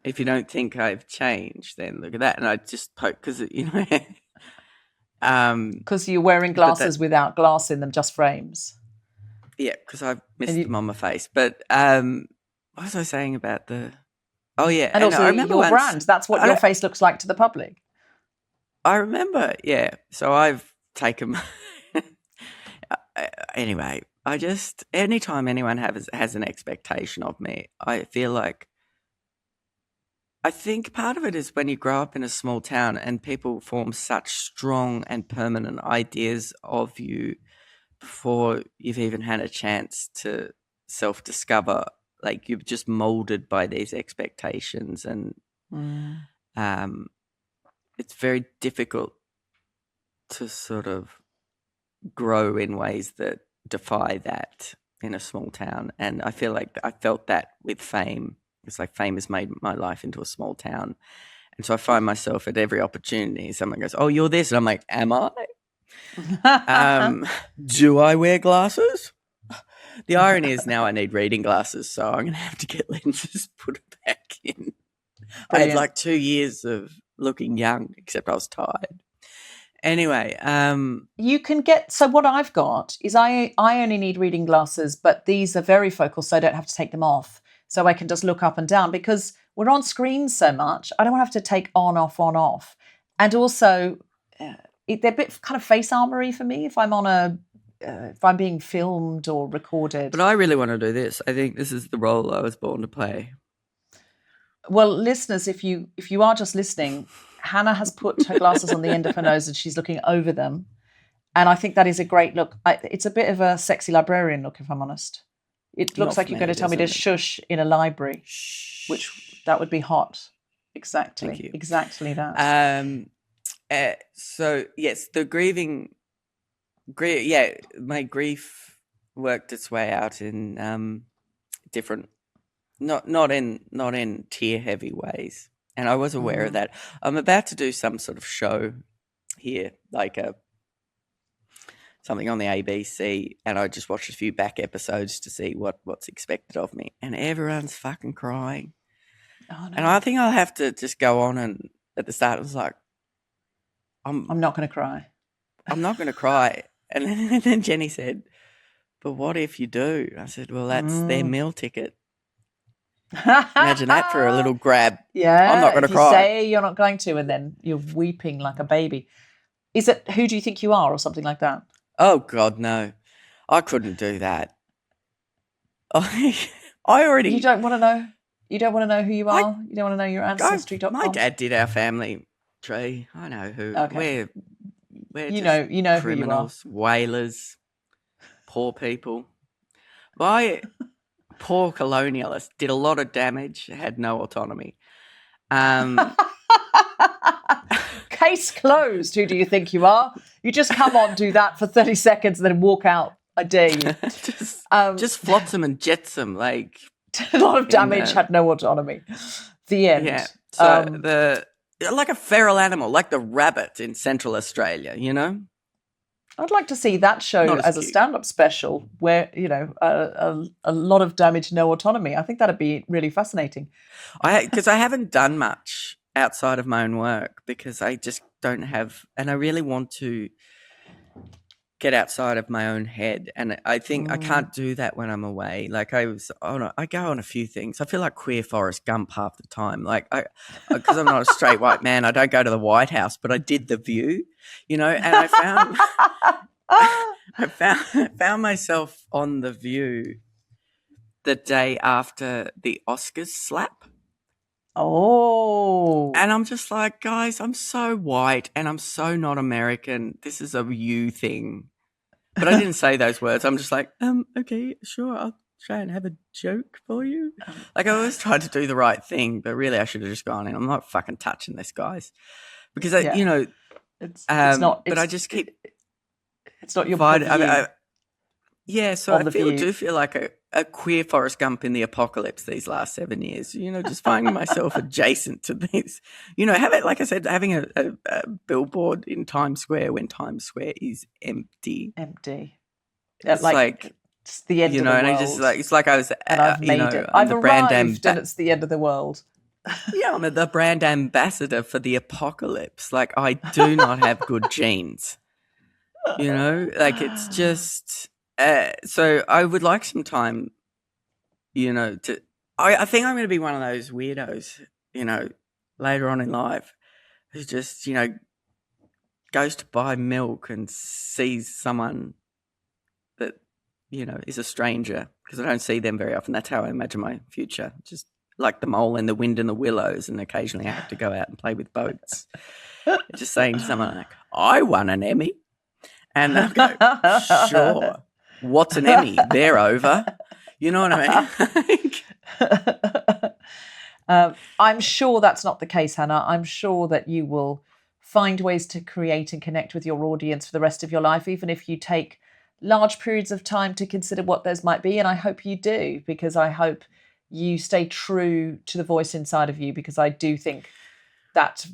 if you don't think I've changed, then look at that. And I just poke because because you're wearing glasses without glass in them, just frames. Yeah, because I've missed them on my face. But what was I saying about the... Oh, yeah. And also, I remember your brand. That's what your face looks like to the public. I remember, yeah. So I've taken... Anyway, anytime anyone has an expectation of me, I feel like... I think part of it is when you grow up in a small town and people form such strong and permanent ideas of you before you've even had a chance to self-discover, like you're just molded by these expectations, and it's very difficult to sort of grow in ways that defy that in a small town. And I feel like I felt that with Fame. It's like Fame has made my life into a small town. And so I find myself at every opportunity, someone goes, oh, you're this. And I'm like, am I? Do I wear glasses? The irony is now I need reading glasses, so I'm going to have to get lenses put back in. Brilliant. I had like 2 years of looking young, except I was tired. Anyway, you can get, so what I've got is I only need reading glasses, but these are very focal, so I don't have to take them off. So I can just look up and down, because we're on screens so much. I don't have to take on, off. And also, they're a bit kind of face armory for me if I'm if I'm being filmed or recorded. But I really want to do this. I think this is the role I was born to play. Well, listeners, if you are just listening, Hannah has put her glasses on the end of her nose and she's looking over them. And I think that is a great look. It's a bit of a sexy librarian look, if I'm honest. It looks like you're going to tell me to shush in a library, which that would be hot. Exactly. Exactly that. So, yes, the my grief worked its way out in different, not in tear-heavy ways. And I was aware of that. I'm about to do some sort of show here, like something on the ABC, and I just watched a few back episodes to see what's expected of me. And everyone's fucking crying. Oh, no. And I think I'll have to just go on, and at the start it was like, I'm not going to cry. I'm not going to cry. And then Jenny said, but what if you do? I said, well, that's their meal ticket. Imagine that for a little grab. Yeah, I'm not going to cry. You say you're not going to, and then you're weeping like a baby. Is it who do you think you are, or something like that? Oh God, no! I couldn't do that. I already. You don't want to know. You don't want to know who you are. You don't want to know your ancestry.com. My dad did our family tree. I know who. Okay. We're you know criminals, who you are. whalers, poor people. My poor colonialist did a lot of damage. Had no autonomy. Case closed. Who do you think you are? You just come on, do that for 30 seconds, and then walk out. I dare you. just flotsam and jetsam, like a lot of damage, had no autonomy. The end. Yeah. So like a feral animal, like the rabbit in Central Australia, you know? I'd like to see that show Not as as a cute. stand-up special where, you know, a lot of damage, no autonomy. I think that'd be really fascinating. Because I haven't done much outside of my own work because I just don't have, and I really want to get outside of my own head, and I think I can't do that when I'm away. Like I go on a few things. I feel like queer Forrest Gump half the time. Like because I'm not a straight white man, I don't go to the White House, but I did The View, you know, and I found I found myself on The View the day after the Oscars slap. Oh. And I'm just like, guys, I'm so white and I'm so not American. This is a you thing. But I didn't say those words. I'm just like, okay, sure, I'll try and have a joke for you. Like I always try to do the right thing, but really I should have just gone in. I'm not fucking touching this, guys. Because, you know, it's not, but I just keep. It's not your purview. Yeah, so I do feel like a queer Forrest Gump in the apocalypse these last 7 years, you know, just finding myself adjacent to these, you know, like I said, having a billboard in Times Square when Times Square is empty. It's like it's the end of the world. And I just like, it's like I was, and I've made it. I've arrived and it's the end of the world. Yeah, I'm the brand ambassador for the apocalypse. Like I do not have good genes, you know, like it's just... so I would like some time, you know, I think I'm going to be one of those weirdos, you know, later on in life who just, you know, goes to buy milk and sees someone that, you know, is a stranger because I don't see them very often. That's how I imagine my future, just like the mole in the wind and the willows, and occasionally I have to go out and play with boats. Just saying to someone like, I won an Emmy. And they'll go, sure. What's an Emmy? They're over. You know what I mean? I'm sure that's not the case, Hannah. I'm sure that you will find ways to create and connect with your audience for the rest of your life, even if you take large periods of time to consider what those might be. And I hope you do, because I hope you stay true to the voice inside of you, because I do think that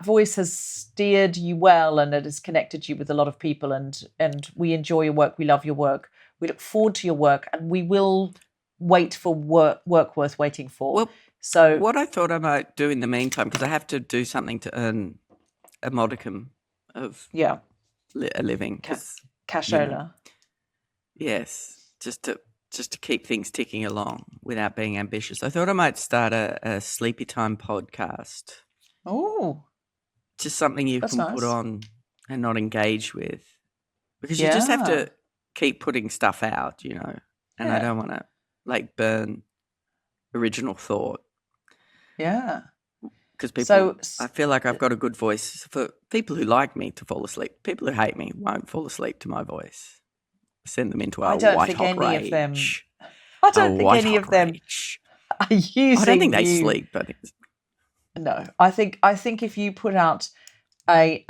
voice has steered you well and it has connected you with a lot of people, and we enjoy your work. We love your work. We look forward to your work, and we will wait for work worth waiting for. Well, so what I thought I might do in the meantime, because I have to do something to earn a modicum of a living. Cashola. You know, yes, just to keep things ticking along without being ambitious. I thought I might start a sleepy time podcast. Oh, just something you can put on and not engage with, because you just have to keep putting stuff out, you know, and I don't want to like burn original thought. Yeah. Because people, I feel like I've got a good voice for people who like me to fall asleep. People who hate me won't fall asleep to my voice. Send them into a white hot rage. I don't think any of them are using I don't think they sleep. I think. No, I think if you put out a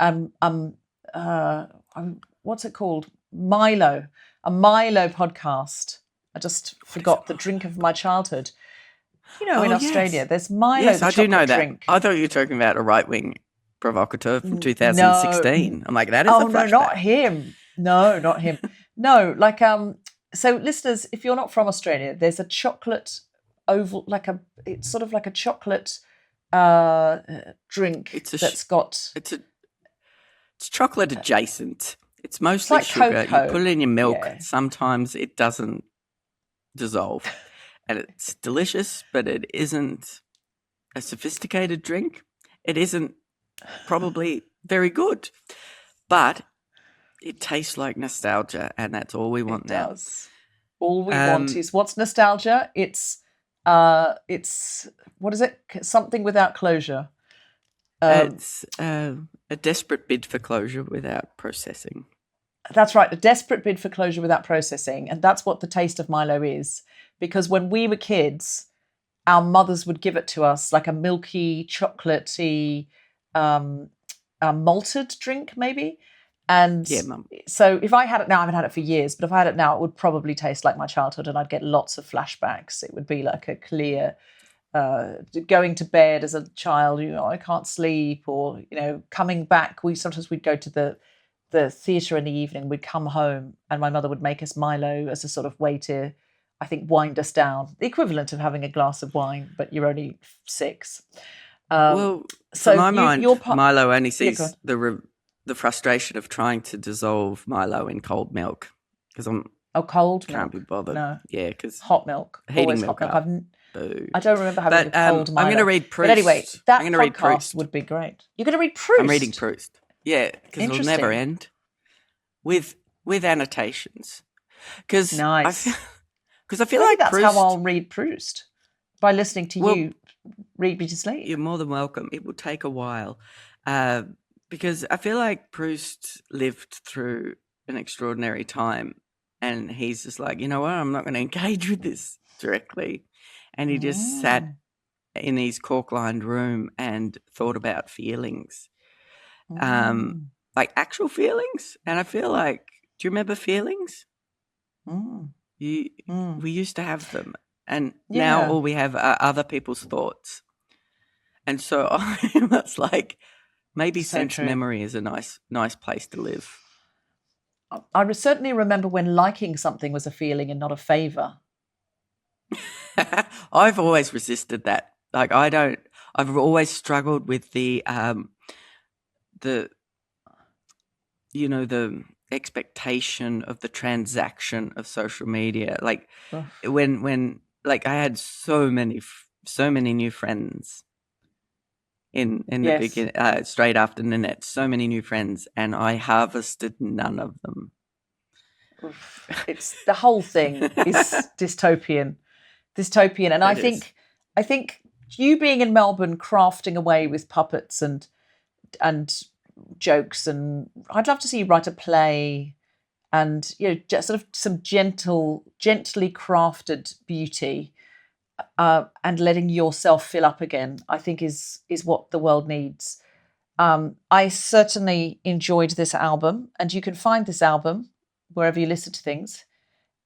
what's it called? A Milo podcast. I just forgot the drink of my childhood. You know, in Australia, there's Milo. Yes, the I do know that. Drink. I thought you were talking about a right-wing provocateur from 2016. No. I'm like, that is a flashback. No, not him. No, not him. No, like So, listeners, if you're not from Australia, there's a chocolate oval, it's sort of like a chocolate drink it's chocolate adjacent. It's mostly like sugar. cocoa. You put it in your milk. Yeah. Sometimes it doesn't dissolve, and it's delicious, but it isn't a sophisticated drink. It isn't probably very good, but it tastes like nostalgia, and that's all we want now. It does. All we want is, what's nostalgia? It's what is it? Something without closure. It's a desperate bid for closure without processing. That's right, a desperate bid for closure without processing, and that's what the taste of Milo is. Because when we were kids, our mothers would give it to us like a milky, chocolatey, malted drink, maybe. And so if I had it now, I haven't had it for years, but if I had it now, it would probably taste like my childhood, and I'd get lots of flashbacks. It would be like a clear going to bed as a child, I can't sleep, or coming back. We'd go to the theatre in the evening. We'd come home, and my mother would make us Milo as a sort of way to, I think, wind us down. The equivalent of having a glass of wine, but you're only 6. Well, so for my mind, Milo only Yeah, sees the frustration of trying to dissolve Milo in cold milk, because cold can't milk. be bothered. No, Yeah, because hot milk. heating Always milk hot milk. Boo. I don't remember having a cold Milo. I'm going to read Proust. But anyway, that I'm gonna read podcast Proust. would be great. You're going to read Proust? I'm reading Proust. Yeah, because it'll never end. With annotations. Nice. Because I feel Maybe like that's Proust, how I'll read Proust, by listening to you read me to sleep. You're more than welcome. It will take a while. Because I feel like Proust lived through an extraordinary time, and he's just like, you know what, I'm not going to engage with this directly. And he just sat in his cork-lined room and thought about feelings, like actual feelings. And I feel like, do you remember feelings? We used to have them, and now all we have are other people's thoughts. And so I was like, maybe sense memory is a nice place to live. I certainly remember when liking something was a feeling and not a favour. I've always resisted that. Like, I've always struggled with the expectation of the transaction of social media. Like when like I had so many new friends in the beginning, straight after the net, so many new friends, and I harvested none of them. It's the whole thing is dystopian, and I think you being in Melbourne, crafting away with puppets and jokes, and I'd love to see you write a play, and just sort of some gently crafted beauty, and letting yourself fill up again, I think is what the world needs. I certainly enjoyed this album, and you can find this album wherever you listen to things.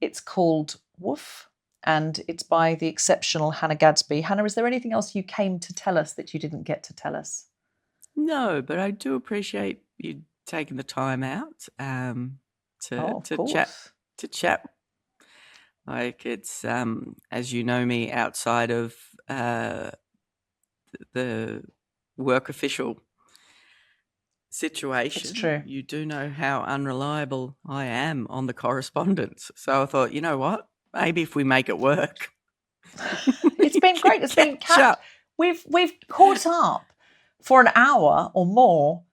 It's called Woof, and it's by the exceptional Hannah Gadsby. Hannah, is there anything else you came to tell us that you didn't get to tell us? No, but I do appreciate you taking the time out to chat. Like, it's as you know me outside of the work official situation. It's true. You do know how unreliable I am on the correspondence. So I thought, you know what? Maybe if we make it work. It's been great. It's been we've caught up for an hour or more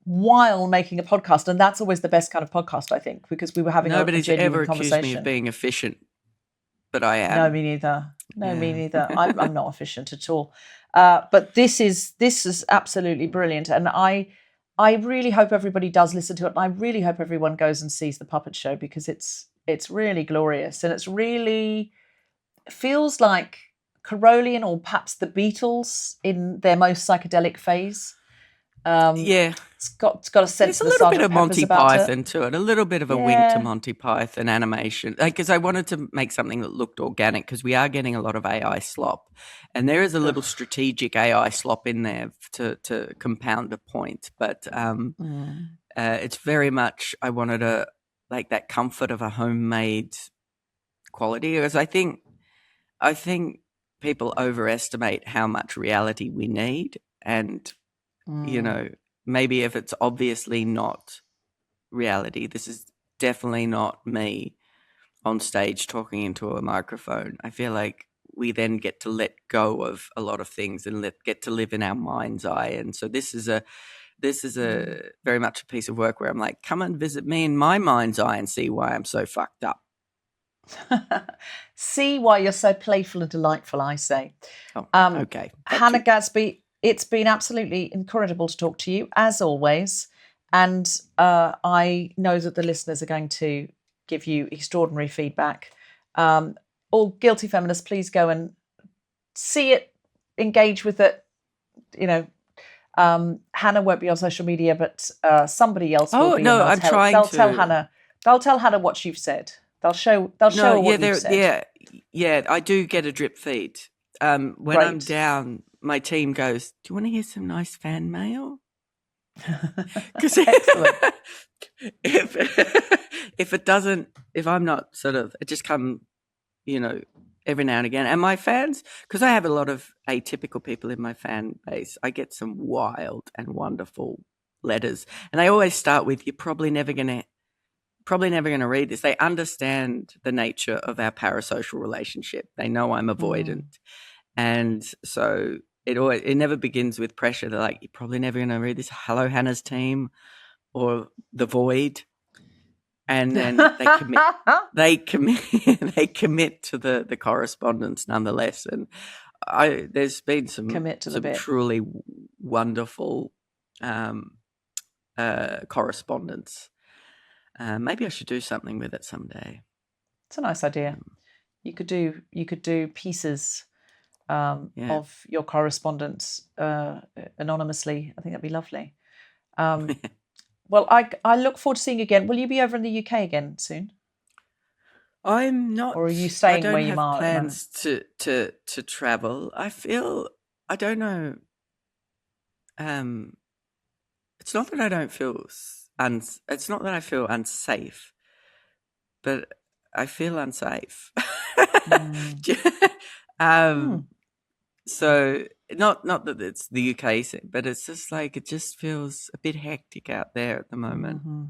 while making a podcast, and that's always the best kind of podcast, I think, because we were having a genuine conversation. Nobody's ever accused me of being efficient, but I am. No, me neither. Me neither. I'm not efficient at all. But this is absolutely brilliant, and I really hope everybody does listen to it. And I really hope everyone goes and sees the puppet show, because it's really glorious, and it's really feels like Carolian, or perhaps the Beatles in their most psychedelic phase. It's got a sense. There's a little bit of Monty Python to it, a little bit of a wink to Monty Python animation. Because I wanted to make something that looked organic, because we are getting a lot of AI slop, and there is a little strategic AI slop in there to compound a point. But it's very much, I wanted that comfort of a homemade quality, because I think people overestimate how much reality we need, and maybe if it's obviously not reality, this is definitely not me on stage talking into a microphone. I feel like we then get to let go of a lot of things and get to live in our mind's eye. And so this is a very much a piece of work where I'm like, come and visit me in my mind's eye and see why I'm so fucked up. See why you're so playful and delightful, I say. Okay. Hannah Gadsby, it's been absolutely incredible to talk to you, as always. And I know that the listeners are going to give you extraordinary feedback. All Guilty Feminists, please go and see it, engage with it. Hannah won't be on social media, but somebody else will be. Oh, no, I'm trying to. They'll tell Hannah what you've said. They'll show her what you've said. Yeah, I do get a drip feed. when I'm Great. down, my team goes, "Do you want to hear some nice fan mail?" Because Excellent. if I'm not sort of, it just come, every now and again. And my fans, because I have a lot of atypical people in my fan base, I get some wild and wonderful letters, and they always start with, "You're probably never gonna read this." They understand the nature of our parasocial relationship. They know I'm avoidant, and so it never begins with pressure. They're like, "You're probably never going to read this. Hello, Hannah's team," or "The Void," and then they commit to the correspondence nonetheless. And there's been some truly wonderful correspondence. Maybe I should do something with it someday. It's a nice idea. You could do pieces of your correspondence anonymously. I think that'd be lovely. Well, I look forward to seeing you again. Will you be over in the UK again soon? I'm not. Or are you staying where you are? I don't have plans to travel. I don't know. It's not that I don't feel it's not that I feel unsafe, but I feel unsafe. So not that it's the UK, but it's just like, it just feels a bit hectic out there at the moment.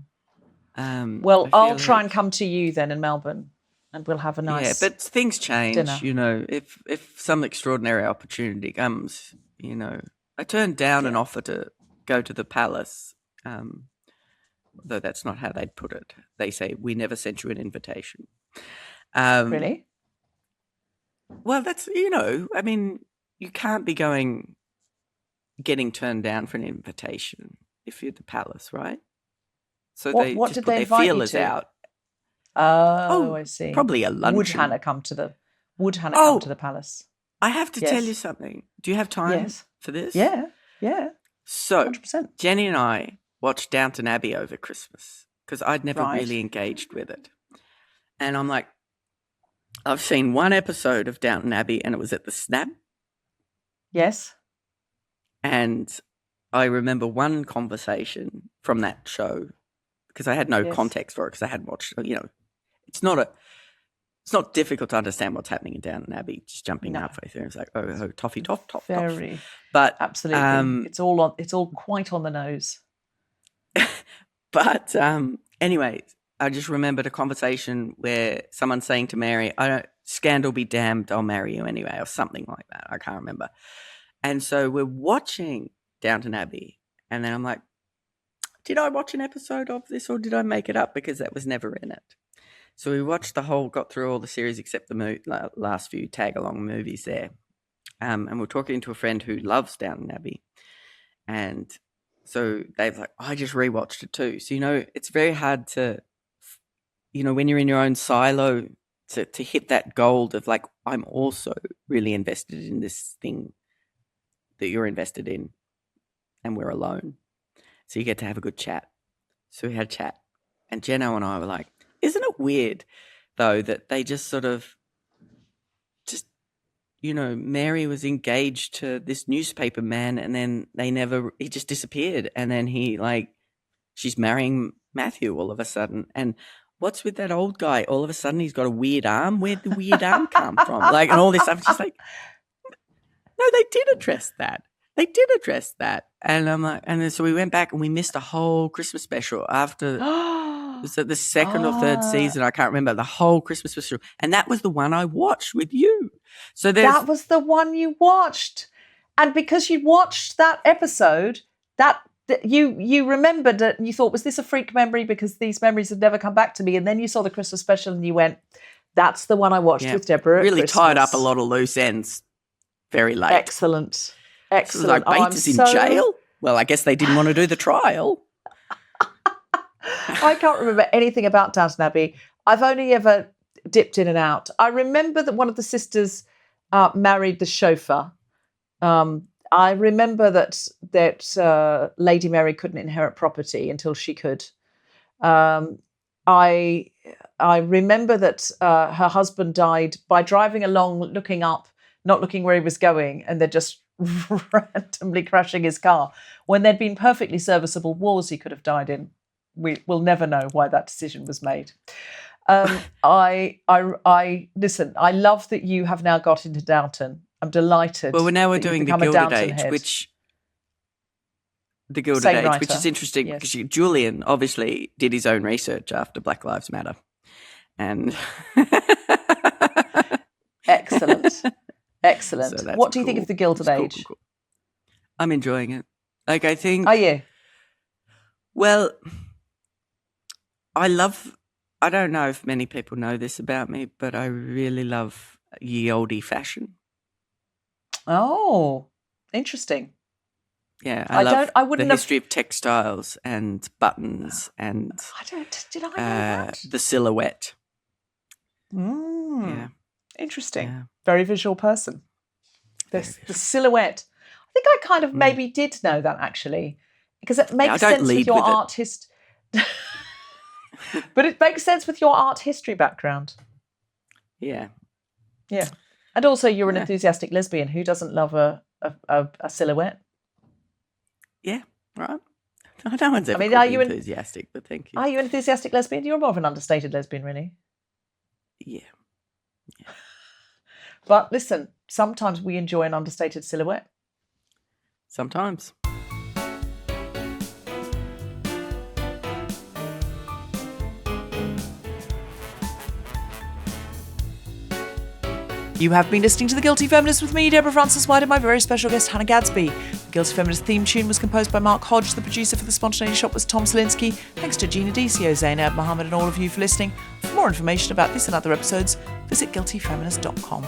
Well, I'll try and come to you then in Melbourne, and we'll have a nice but things change. dinner. If some extraordinary opportunity comes, I turned down an offer to go to the Palace, though that's not how they'd put it. They say, "We never sent you an invitation." Really? Well, that's, I mean, you can't be getting turned down for an invitation if you're at the Palace, right? So what they did just put they their invite you feelers to? out. Oh, I see. Probably a luncheon. Would Hannah come to the Palace? I have to tell you something. Do you have time for this? Yeah. So 100%. Jenny and I watched Downton Abbey over Christmas because I'd never really engaged with it. And I'm like, I've seen one episode of Downton Abbey, and it was at the Snap. Yes. And I remember one conversation from that show, because I had no context for it, because I hadn't watched, it's not difficult to understand what's happening in Downton Abbey, just jumping halfway through. It's like, oh, toffee, toff. Very. But absolutely. It's all quite on the nose. But anyway, I just remembered a conversation where someone's saying to Mary, "Scandal be damned, I'll marry you anyway," or something like that. I can't remember. And so we're watching Downton Abbey, and then I'm like, did I watch an episode of this, or did I make it up? Because that was never in it. So we got through all the series except the last few tag-along movies there. And we're talking to a friend who loves Downton Abbey. And so they've like, I just rewatched it too. So, it's very hard to, when you're in your own silo, to hit that gold of like, I'm also really invested in this thing that you're invested in, and we're alone. So you get to have a good chat. So we had a chat. And Jenna and I were like, isn't it weird, though, that they just sort of Mary was engaged to this newspaper man, and then he just disappeared. And then she's marrying Matthew all of a sudden. And what's with that old guy? All of a sudden he's got a weird arm. Where'd the weird arm come from? And all this stuff. Just like, no, they did address that. And I'm like, and then so we went back and we missed a whole Christmas special after. Was it the second or third season? I can't remember. The whole Christmas special. And that was the one I watched with you. So that was the one you watched. And because you watched that episode, that you remembered it, and you thought, was this a freak memory? Because these memories had never come back to me. And then you saw the Christmas special and you went, that's the one I watched with Deborah. Really tied up a lot of loose ends very late. Excellent. So like, Bates is in jail? Well, I guess they didn't want to do the trial. I can't remember anything about Downton Abbey. I've only ever dipped in and out. I remember that one of the sisters married the chauffeur. I remember that Lady Mary couldn't inherit property until she could. I remember that her husband died by driving along, looking up, not looking where he was going, and then just randomly crashing his car when there'd been perfectly serviceable wars he could have died in. We'll never know why that decision was made. I listen. I love that you have now got into Downton. I'm delighted. Well, we're doing the Gilded Age, head. The Gilded Same Age, writer. which is interesting because Julian obviously did his own research after Black Lives Matter, and excellent. So What do you think of the Gilded Age? Cool. I'm enjoying it. Like, I think. Are you? Well, I don't know if many people know this about me, but I really love ye olde fashion. Oh, interesting. Yeah, I love the have... history of textiles and buttons and did I know that? The silhouette. Yeah. Interesting. Yeah. Very visual person. The silhouette. I think I kind of maybe did know that, actually, because it makes sense with your art history. But it makes sense with your art history background. Yeah. Yeah. And also you're an enthusiastic lesbian. Who doesn't love a silhouette? Yeah, right. No one's ever enthusiastic, but thank you. Are you an enthusiastic lesbian? You're more of an understated lesbian, really. Yeah. But listen, sometimes we enjoy an understated silhouette. Sometimes. You have been listening to The Guilty Feminist with me, Deborah Frances-White, and my very special guest, Hannah Gadsby. The Guilty Feminist theme tune was composed by Mark Hodge. The producer for The Spontaneous Shop was Tom Selinsky. Thanks to Gina Decio, Zainab Mohammed, and all of you for listening. For more information about this and other episodes, visit guiltyfeminist.com.